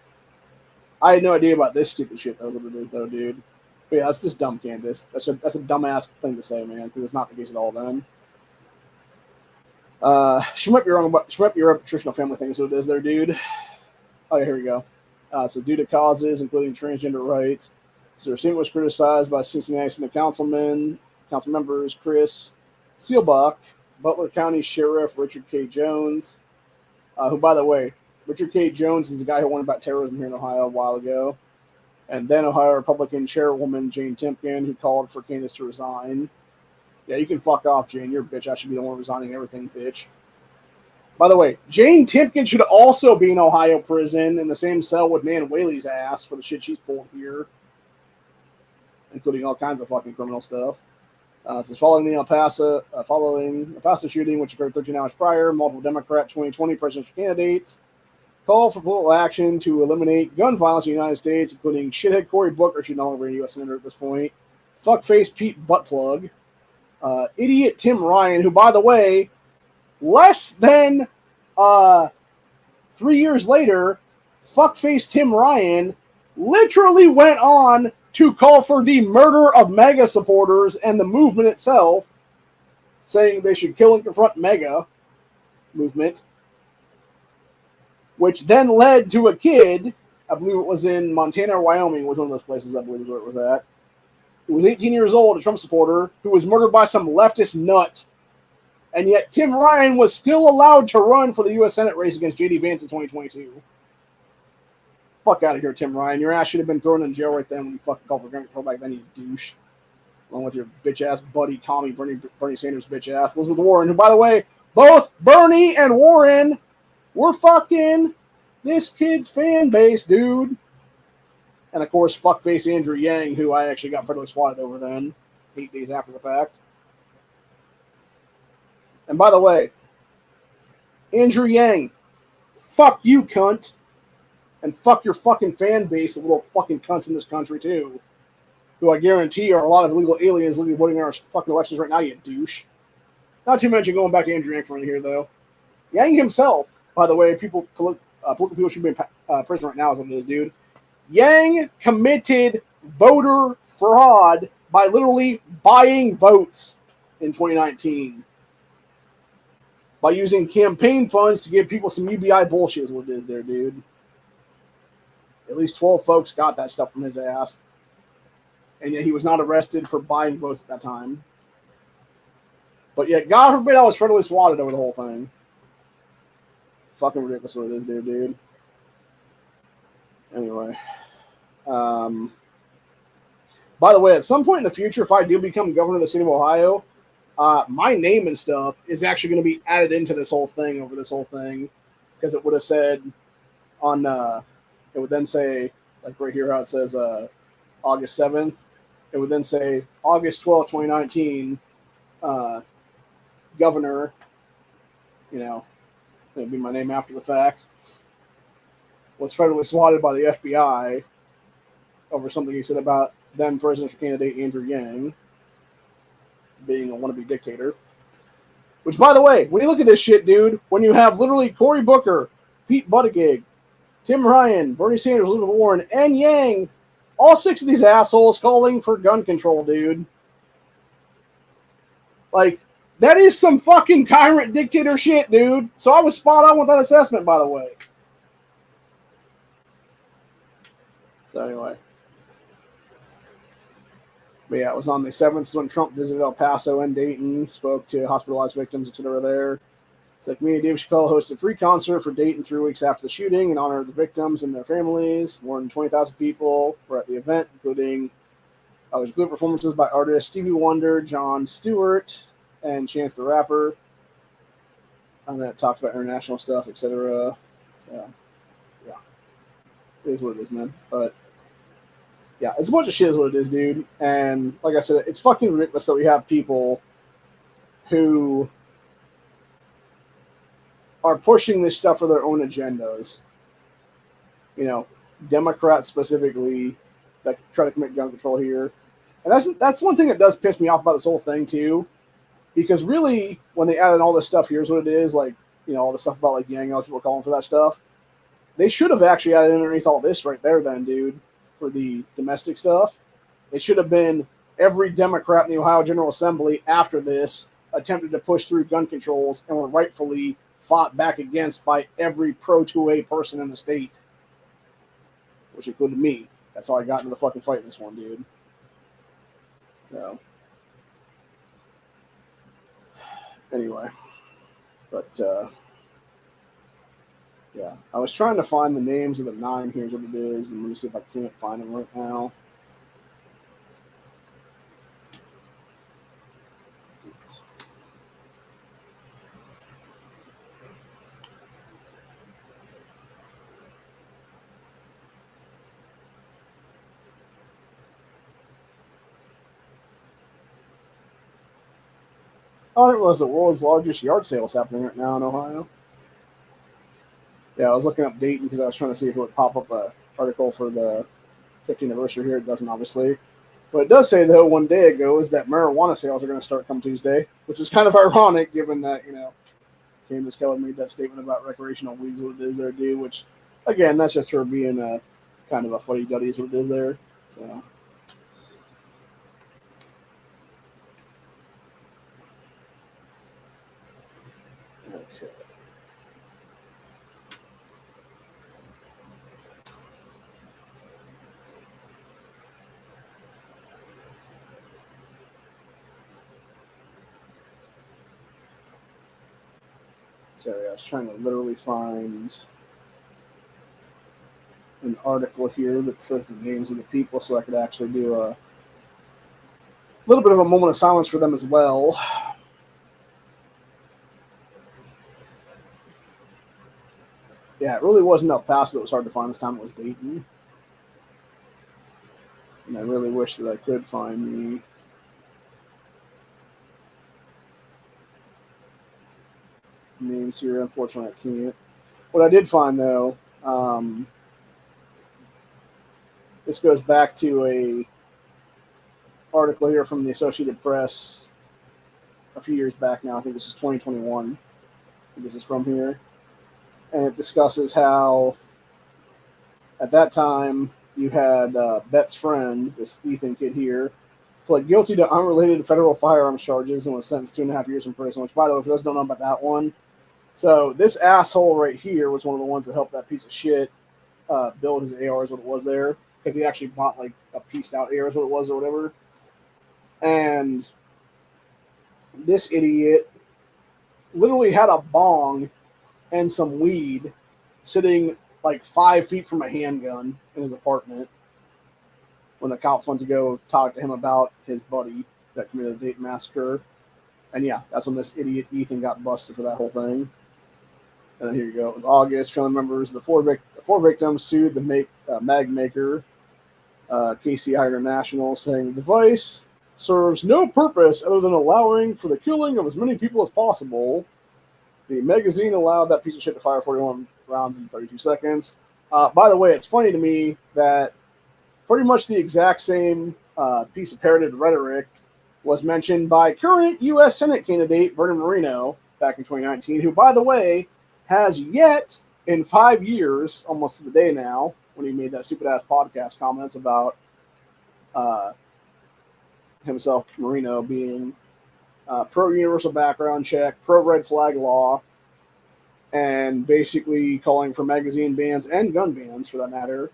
I had no idea about this stupid shit, though, what it is, though, dude. But yeah, that's just dumb, Candace. That's a dumbass thing to say, man, because it's not the case at all then. She might be wrong about, she might be a traditional family thing is what it is there, dude. Oh, yeah, here we go. So due to causes, including transgender rights, so her statement was criticized by Cincinnati Senate council members Chris Seelbach, Butler County Sheriff Richard K. Jones, who, by the way, Richard K. Jones is the guy who warned about terrorism here in Ohio a while ago, and then Ohio Republican Chairwoman Jane Timken, who called for Candace to resign. Yeah, you can fuck off, Jane. You're a bitch. I should be the one resigning everything, bitch. By the way, Jane Timken should also be in Ohio prison in the same cell with Nan Whaley's ass for the shit she's pulled here, including all kinds of fucking criminal stuff. This is following the El Paso shooting, which occurred 13 hours prior. Multiple Democrat 2020 presidential candidates called for political action to eliminate gun violence in the United States, including shithead Cory Booker, she's no longer a U.S. Senator at this point, fuckface Pete Buttplug, idiot Tim Ryan, who, by the way, less than 3 years later, fuckface Tim Ryan literally went on to call for the murder of MAGA supporters and the movement itself, saying they should kill and confront MAGA movement, which then led to a kid, I believe it was in Montana or Wyoming, was one of those places I believe is where it was at, who was 18 years old, a Trump supporter, who was murdered by some leftist nut. And yet Tim Ryan was still allowed to run for the U.S. Senate race against J.D. Vance in 2022. Fuck out of here, Tim Ryan. Your ass should have been thrown in jail right then when you fucking called for gun control back then, you douche. Along with your bitch-ass buddy, commie, Bernie Sanders bitch-ass, Elizabeth Warren, who, by the way, both Bernie and Warren were fucking this kid's fan base, dude. And, of course, fuckface Andrew Yang, who I actually got federally swatted over then, 8 days after the fact. And by the way, Andrew Yang, fuck you, cunt. And fuck your fucking fan base, the little fucking cunts in this country, too. Who I guarantee are a lot of illegal aliens legally voting in our fucking elections right now, you douche. Not to mention, going back to Andrew Yang for in here, though. Yang himself, by the way, political people should be in prison right now is what it is, dude. Yang committed voter fraud by literally buying votes in 2019. By using campaign funds to give people some UBI bullshit is what it is there, dude. At least 12 folks got that stuff from his ass. And yet he was not arrested for buying votes at that time. But yet, God forbid I was federally swatted over the whole thing. Fucking ridiculous what it is there, dude. Anyway. By the way, at some point in the future, if I do become governor of the state of Ohio, my name and stuff is actually going to be added into this whole thing over this whole thing, because it would have said on, it would then say, like right here how it says August 7th, it would then say August 12th, 2019, governor, you know, it would be my name after the fact, was federally swatted by the FBI over something he said about then presidential candidate Andrew Yang being a wannabe dictator. Which, by the way, when you look at this shit, dude, when you have literally Cory Booker, Pete Buttigieg, Tim Ryan, Bernie Sanders, Elizabeth Warren, and Yang, all 6 of these assholes calling for gun control, dude. Like, that is some fucking tyrant dictator shit, dude. So I was spot on with that assessment, by the way. So anyway. But yeah, it was on the 7th when Trump visited El Paso and Dayton, spoke to hospitalized victims, etc. there. It's like me and Dave Chappelle hosted a free concert for Dayton 3 weeks after the shooting in honor of the victims and their families. More than 20,000 people were at the event, including performances by artists Stevie Wonder, Jon Stewart, and Chance the Rapper. And then it talked about international stuff, etc. So, yeah. It is what it is, man. But yeah, it's a bunch of shit is what it is, dude. And like I said, it's fucking ridiculous that we have people who are pushing this stuff for their own agendas. You know, Democrats specifically that try to commit gun control here. And that's one thing that does piss me off about this whole thing, too. Because really, when they added all this stuff, here's what it is. Like, you know, all the stuff about, like, Yang, all people calling for that stuff. They should have actually added underneath all this right there then, dude. For the domestic stuff, it should have been every Democrat in the Ohio General Assembly after this attempted to push through gun controls and were rightfully fought back against by every pro-2A person in the state, which included me. That's how I got into the fucking fight in this one, dude. So, anyway, but yeah, I was trying to find the names of the 9. Here's what it is, and let me see if I can't find them right now. Oh, I didn't realize the world's largest yard sale is happening right now in Ohio. Yeah, I was looking up Dayton because I was trying to see if it would pop up an article for the 50th anniversary here. It doesn't, obviously. But it does say, though, one day ago, is that marijuana sales are going to start come Tuesday, which is kind of ironic given that, you know, Candace Keller made that statement about recreational weeds, what it is there, dude, which, again, that's just her being a kind of a fuddy-duddy is what it is there. So, okay. Sorry, I was trying to literally find an article here that says the names of the people so I could actually do a little bit of a moment of silence for them as well. Yeah, it really wasn't El Paso that was hard to find this time. It was Dayton. And I really wish that I could find the names here. Unfortunately, I can't. What I did find, though, this goes back to a article here from the Associated Press a few years back now. I think this is 2021. This is from here. And it discusses how at that time you had Bet's friend, this Ethan kid here, pled guilty to unrelated federal firearms charges and was sentenced 2.5 years in prison, which, by the way, for those who don't know about that one, so this asshole right here was one of the ones that helped that piece of shit build his AR is what it was there, because he actually bought like a pieced out AR is what it was or whatever. And this idiot literally had a bong and some weed sitting like 5 feet from a handgun in his apartment. when the cops went to go talk to him about his buddy that committed the Dayton massacre. And yeah, that's when this idiot Ethan got busted for that whole thing. And then here you go. It was August. Family members, the four victims sued the mag maker, KC International, saying the device serves no purpose other than allowing for the killing of as many people as possible. The magazine allowed that piece of shit to fire 41 rounds in 32 seconds. By the way, it's funny to me that pretty much the exact same piece of parroted rhetoric was mentioned by current U.S. Senate candidate Vernon Moreno back in 2019, who, by the way, has yet in 5 years, almost to the day now, when he made that stupid-ass podcast comments about himself, Moreno, being pro-universal background check, pro-red flag law, and basically calling for magazine bans and gun bans, for that matter,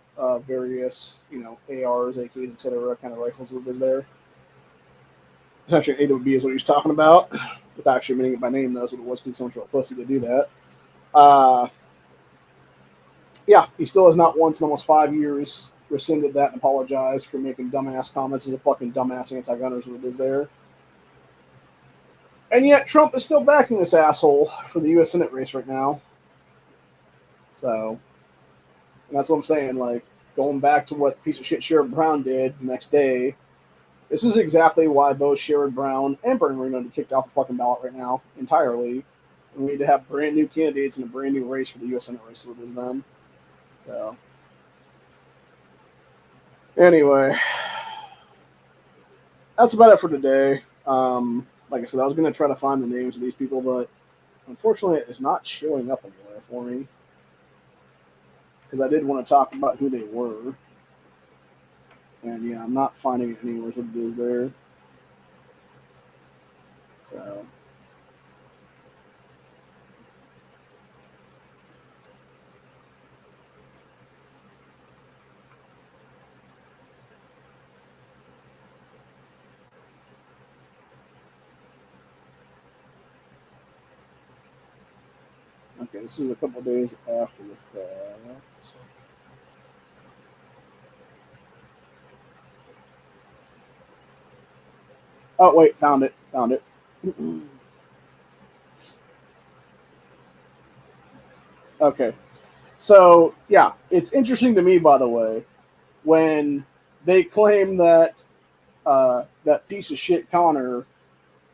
various, ARs, AKs, etc., kind of rifles that was there. Essentially, an AWB is what he was talking about, without actually admitting it by name. That's what it was, because someone's a pussy to do that. Yeah, he still has not once in almost 5 years rescinded that and apologized for making dumbass comments as a fucking dumbass anti-gunner is what it is there. And yet Trump is still backing this asshole for the U.S. Senate race right now. So, and that's what I'm saying, like, going back to what piece of shit Sherrod Brown did the next day, this is exactly why both Sherrod Brown and Bernie Moreno are kicked off the fucking ballot right now, entirely. And we need to have brand new candidates in a brand new race for the U.S. Senate race, so it is them. So, anyway, that's about it for today. Like I said, I was going to try to find the names of these people, but unfortunately it's not showing up anywhere for me. Because I did want to talk about who they were. And yeah, I'm not finding it anywhere what it is there. So. Okay, this is a couple days after the fact. Oh, wait, found it. Okay. So, yeah, it's interesting to me, by the way, when they claim that that piece of shit Connor,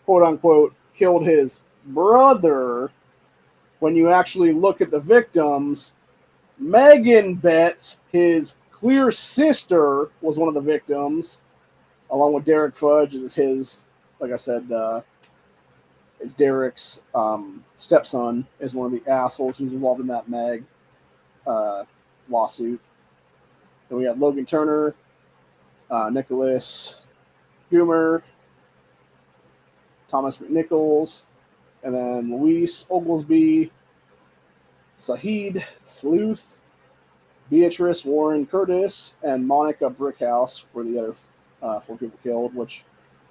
quote unquote, killed his brother. When you actually look at the victims, Megan bets his clear sister was one of the victims, along with Derek Fudge, is his, like I said, is Derek's stepson, is one of the assholes who's involved in that Meg lawsuit. And we had Logan Turner, Nicholas Goomer, Thomas McNichols, and then Luis Oglesby, Sahid Sleuth, Beatrice Warren Curtis, and Monica Brickhouse were the other 4 people killed, which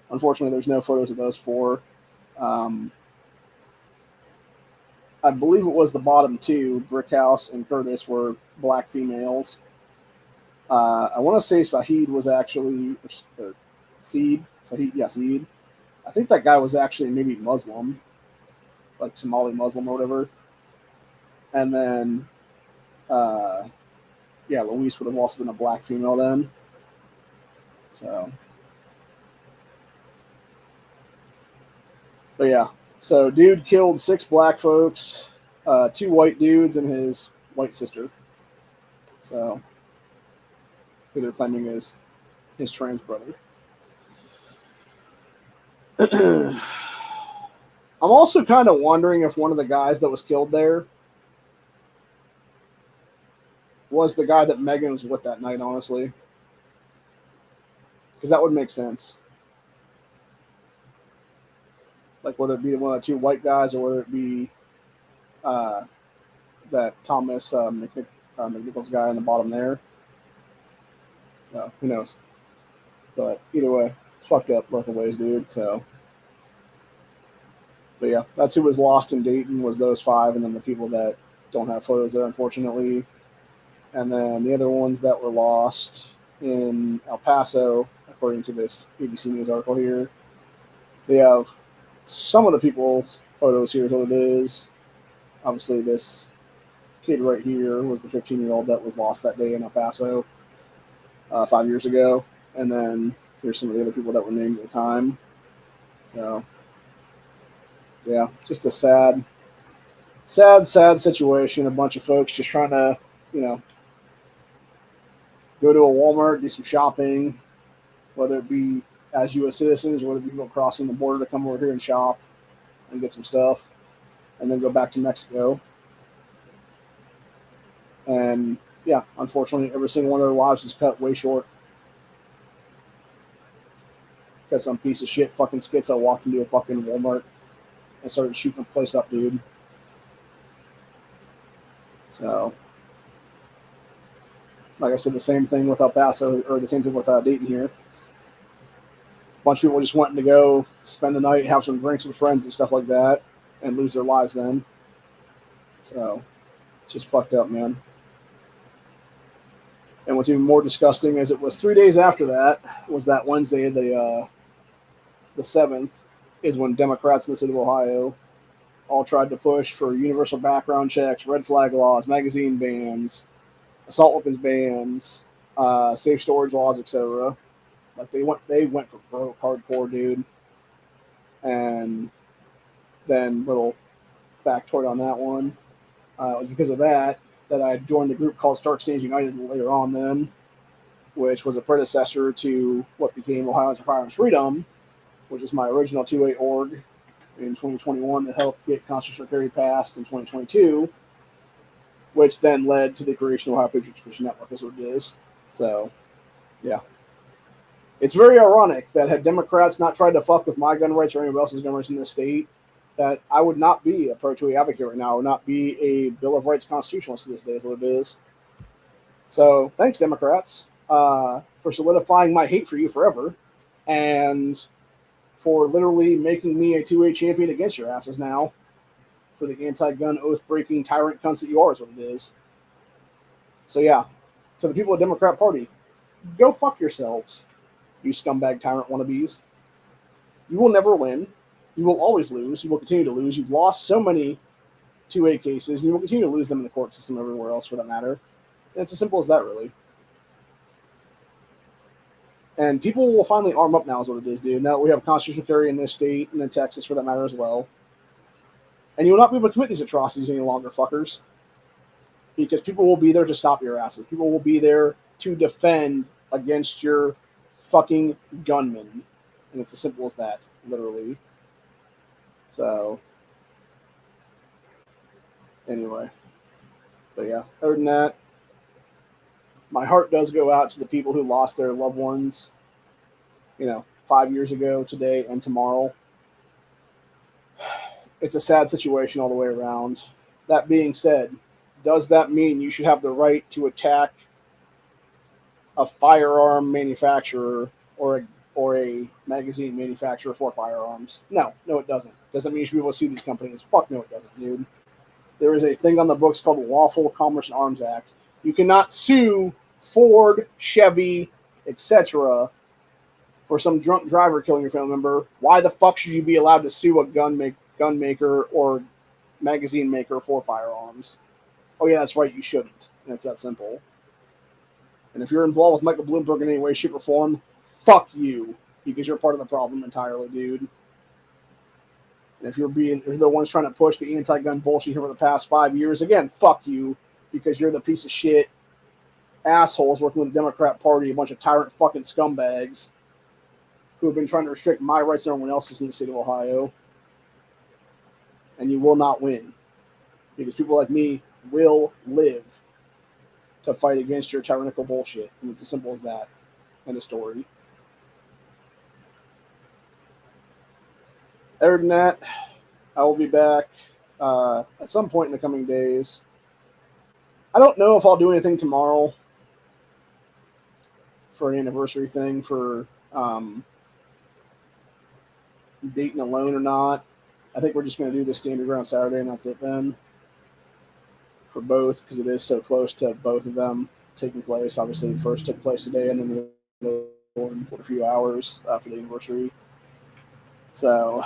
unfortunately there's no photos of those 4. I believe it was the bottom 2, Brickhouse and Curtis, were black females. I want to say Sahid was actually, or Saeed. I think that guy was actually maybe Muslim, like Somali Muslim or whatever. And then, Luis would have also been a black female then. So, but yeah. So, dude killed 6 black folks, 2 white dudes, and his white sister. So, who they're claiming is his trans brother. I'm also kind of wondering if one of the guys that was killed there was the guy that Megan was with that night, honestly. Because that would make sense. Like, whether it be one of the 2 white guys or whether it be that Thomas McNichols guy on the bottom there. So, who knows? But either way, it's fucked up both the ways, dude. So, but yeah, that's who was lost in Dayton, was those 5, and then the people that don't have photos there, unfortunately. And then the other ones that were lost in El Paso, according to this ABC News article here. They have some of the people's photos here is what it is. Obviously, this kid right here was the 15-year-old that was lost that day in El Paso 5 years ago. And then here's some of the other people that were named at the time. So, yeah, just a sad situation. A bunch of folks just trying to, go to a Walmart, do some shopping, whether it be as U.S. citizens, or whether it be people crossing the border to come over here and shop and get some stuff, and then go back to Mexico. And yeah, unfortunately, every single one of their lives is cut way short because some piece of shit fucking schizo walked into a fucking Walmart and started shooting the place up, dude. So, like I said, the same thing with El Paso, or the same thing with Dayton here. A bunch of people just wanting to go spend the night, have some drinks with friends and stuff like that, and lose their lives then. So, it's just fucked up, man. And what's even more disgusting is it was 3 days after that, was that Wednesday, the 7th, is when Democrats in the state of Ohio all tried to push for universal background checks, red flag laws, magazine bans, assault weapons bans, safe storage laws, etc. Like they went for broke hardcore, dude. And then little factoid on that one, it was because of that I joined a group called Stark Stands United later on then, which was a predecessor to what became Ohioans for Firearms Freedom, which is my original 2A org in 2021 that helped get constitutional carry passed in 2022, which then led to the creation of Ohio Patriots Christian Network, is what it is. So, yeah. It's very ironic that had Democrats not tried to fuck with my gun rights or anyone else's gun rights in this state, that I would not be a pro-2A advocate right now. I would not be a Bill of Rights constitutionalist to this day, is what it is. So, thanks, Democrats, for solidifying my hate for you forever, and for literally making me a 2A champion against your asses now, for the anti-gun, oath-breaking tyrant cunts that you are, is what it is. So, yeah, to the people of the Democrat Party, go fuck yourselves, you scumbag tyrant wannabes. You will never win. You will always lose. You will continue to lose. You've lost so many 2A cases, and you will continue to lose them in the court system everywhere else, for that matter. And it's as simple as that, really. And people will finally arm up now, is what it is, dude. Now that we have constitutional carry in this state, and in Texas, for that matter, as well. And you will not be able to commit these atrocities any longer, fuckers. Because people will be there to stop your asses. People will be there to defend against your fucking gunmen. And it's as simple as that, literally. So, anyway. But yeah, other than that, my heart does go out to the people who lost their loved ones, 5 years ago, today, and tomorrow. It's a sad situation all the way around. That being said, does that mean you should have the right to attack a firearm manufacturer or a magazine manufacturer for firearms? No, it doesn't. Doesn't mean you should be able to sue these companies. Fuck no, it doesn't, dude. There is a thing on the books called the Lawful Commerce and Arms Act. You cannot sue Ford, Chevy, etc. for some drunk driver killing your family member. Why the fuck should you be allowed to sue a gun maker or magazine maker for firearms? Oh yeah, that's right, you shouldn't. And it's that simple. And if you're involved with Michael Bloomberg in any way, shape, or form, fuck you, because you're part of the problem entirely, dude. And if you're the ones trying to push the anti-gun bullshit here for the past 5 years, again, fuck you, because you're the piece of shit assholes working with the Democrat Party, a bunch of tyrant fucking scumbags who have been trying to restrict my rights and everyone else's in the state of Ohio. And you will not win, because people like me will live to fight against your tyrannical bullshit. And it's as simple as that. End of story. Other than that, I will be back at some point in the coming days. I don't know if I'll do anything tomorrow for an anniversary thing for Dayton alone or not. I think we're just going to do the Standard Ground Saturday, and that's it then. For both, because it is so close to both of them taking place. Obviously, the first took place today, and then the other one a few hours after the anniversary. So,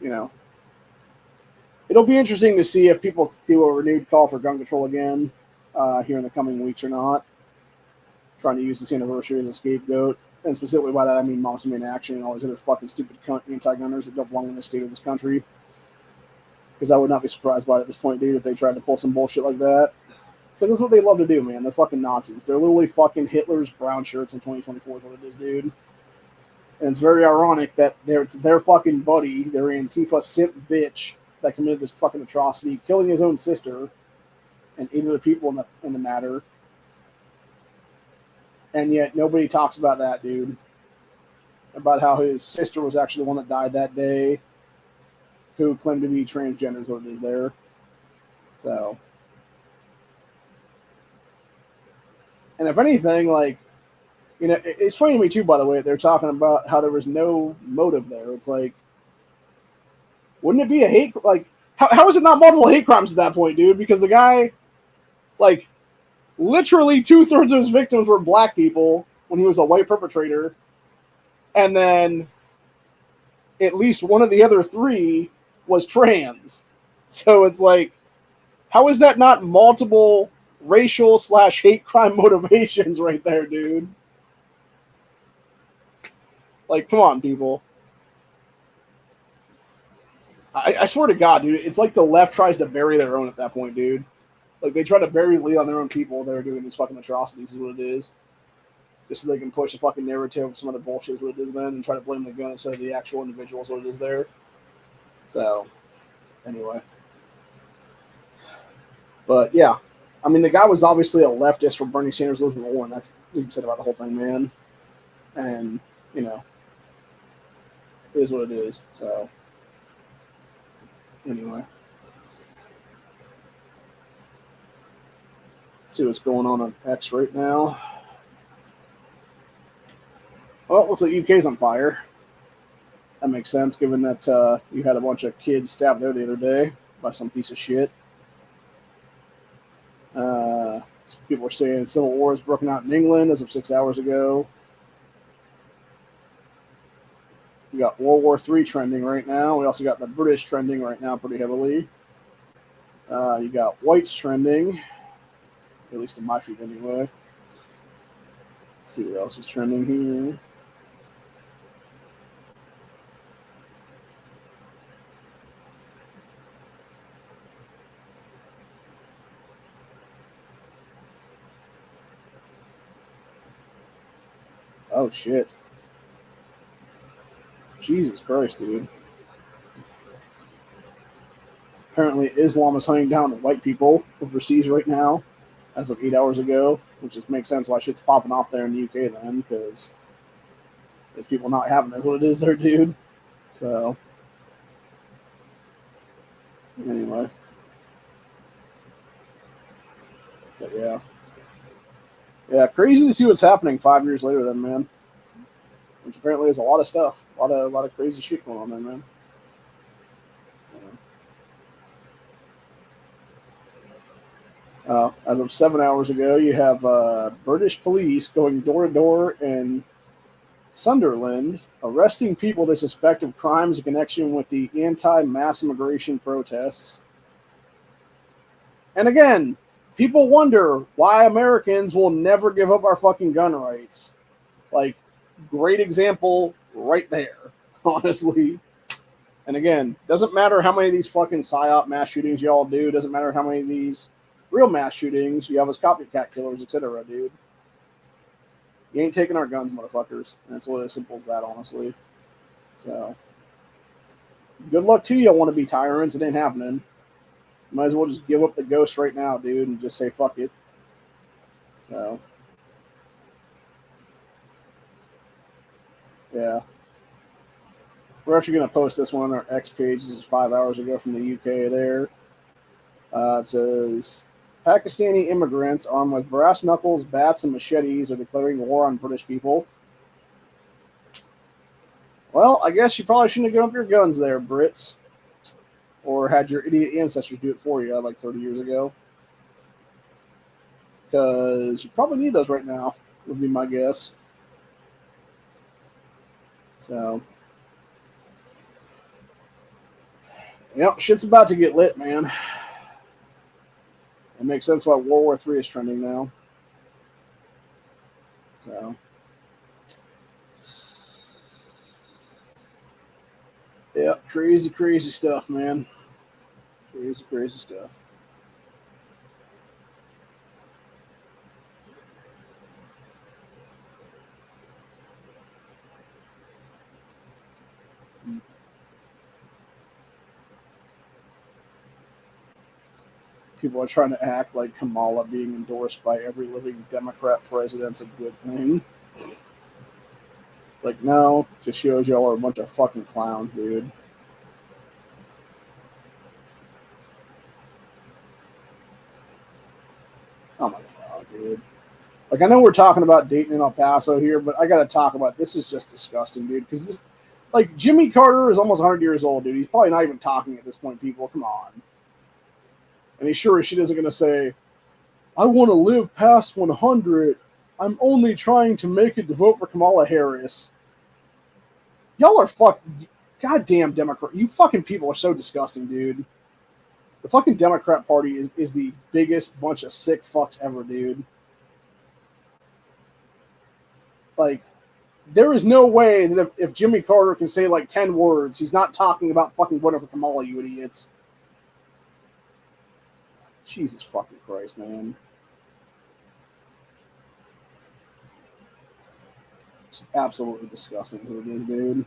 you know, it'll be interesting to see if people do a renewed call for gun control again here in the coming weeks or not. Trying to use this anniversary as a scapegoat. And specifically by that, I mean Moms in Action and all these other fucking stupid anti-gunners that don't belong in this state or this country. Because I would not be surprised by it at this point, dude, if they tried to pull some bullshit like that. Because that's what they love to do, man. They're fucking Nazis. They're literally fucking Hitler's brown shirts in 2024 is what it is, dude. And it's very ironic that their fucking buddy, their Antifa simp bitch that committed this fucking atrocity, killing his own sister and 8 other people in the matter. And yet nobody talks about that, dude. About how his sister was actually the one that died that day, who claimed to be transgender is what it is there. So, and if anything, like, you know, it's funny to me too, by the way, they're talking about how there was no motive there. It's like, wouldn't it be a hate, like, how is it not multiple hate crimes at that point, dude? Because the guy, like, literally 2/3 of his victims were black people when he was a white perpetrator. And then at least one of the other 3 was trans. So it's like, how is that not multiple racial / hate crime motivations right there, dude? Like, come on, people. I swear to God, dude, it's like the left tries to bury their own at that point, dude. Like, they try to bury the lead on their own people that are doing these fucking atrocities is what it is. Just so they can push a fucking narrative of some other bullshit is what it is then and try to blame the gun instead of the actual individual is what it is there. So, anyway. But, yeah. I mean, the guy was obviously a leftist from Bernie Sanders, Elizabeth Warren. That's what you said about the whole thing, man. And, you know, it is what it is. So, anyway. Let's see what's going on X right now. Well, it looks like UK's on fire. That makes sense, given that you had a bunch of kids stabbed there the other day by some piece of shit. Some people are saying civil war has broken out in England as of 6 hours ago. We got World War III trending right now. We also got the British trending right now pretty heavily. You got whites trending, at least in my feed anyway. Let's see what else is trending here. Oh, shit. Jesus Christ, dude. Apparently, Islam is hunting down white people overseas right now, as of 8 hours ago, which just makes sense why shit's popping off there in the UK then, because there's people not having that's what it is there, dude. So, anyway. But yeah. Yeah, crazy to see what's happening 5 years later then, man. Which apparently is a lot of stuff. A lot of crazy shit going on there, man. As of 7 hours ago, you have British police going door to door in Sunderland, arresting people they suspect of crimes in connection with the anti-mass immigration protests. And again, people wonder why Americans will never give up our fucking gun rights. Like, great example right there, honestly. And again, doesn't matter how many of these fucking psyop mass shootings y'all do, doesn't matter how many of these real mass shootings you have as copycat killers, etc., dude. You ain't taking our guns, motherfuckers. And it's really as simple as that, honestly. So, good luck to you, want to be tyrants. It ain't happening. Might as well just give up the ghost right now, dude, and just say fuck it. So, yeah. We're actually going to post this one on our X page. This is 5 hours ago from the UK there. It says, Pakistani immigrants armed with brass knuckles, bats, and machetes are declaring war on British people. Well, I guess you probably shouldn't have given up your guns there, Brits. Or had your idiot ancestors do it for you like 30 years ago. because you probably need those right now, would be my guess. So, yep, shit's about to get lit, man. It makes sense why World War III is trending now. So, yeah, crazy, crazy stuff, man. Crazy, crazy stuff. People are trying to act like Kamala being endorsed by every living Democrat president's a good thing. Like, no, just shows y'all are a bunch of fucking clowns, dude. Oh my god, dude. Like, I know we're talking about Dayton and El Paso here, but I gotta talk about this. Is just disgusting, dude. Because this, like, Jimmy Carter is almost 100 years old, dude. He's probably not even talking at this point, people. Come on. And he's sure as shit isn't gonna say, I want to live past 100. I'm only trying to make it to vote for Kamala Harris. Y'all are fucking goddamn Democrat. You fucking people are so disgusting, dude. The fucking Democrat Party is the biggest bunch of sick fucks ever, dude. Like, there is no way that if Jimmy Carter can say like 10 words, he's not talking about fucking voting for Kamala, you idiots. Jesus fucking Christ, man. It's absolutely disgusting as it is, dude.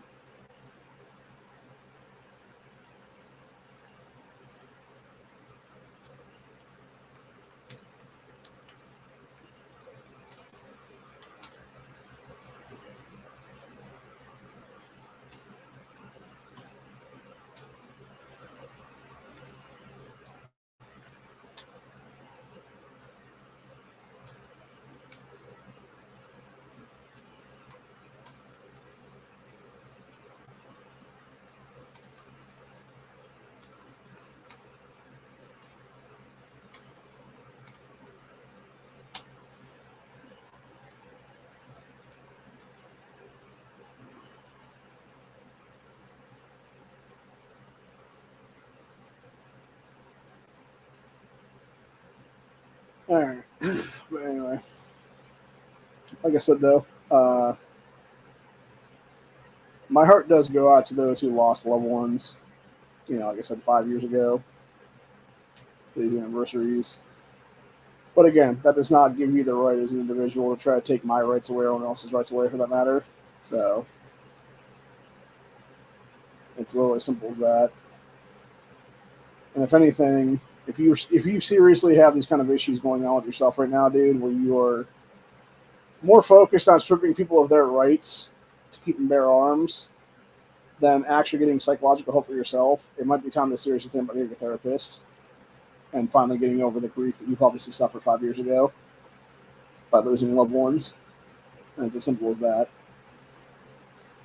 All right. But anyway, like I said, though, my heart does go out to those who lost loved ones, you know, like I said, 5 years ago, for these anniversaries. But again, that does not give you the right as an individual to try to take my rights away or anyone else's rights away for that matter. So it's literally as simple as that. And if anything, if you seriously have these kind of issues going on with yourself right now, dude, where you are more focused on stripping people of their rights to keep them bear arms than actually getting psychological help for yourself, it might be time to seriously think about getting a therapist and finally getting over the grief that you've obviously suffered 5 years ago by losing loved ones. And it's as simple as that.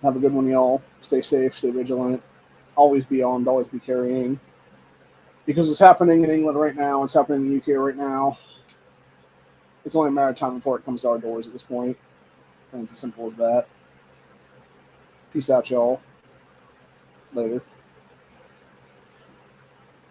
Have a good one, y'all. Stay safe, stay vigilant. Always be armed, always be carrying. Because it's happening in England right now, it's happening in the UK right now. It's only a matter of time before it comes to our doors at this point. And it's as simple as that. Peace out, y'all. Later.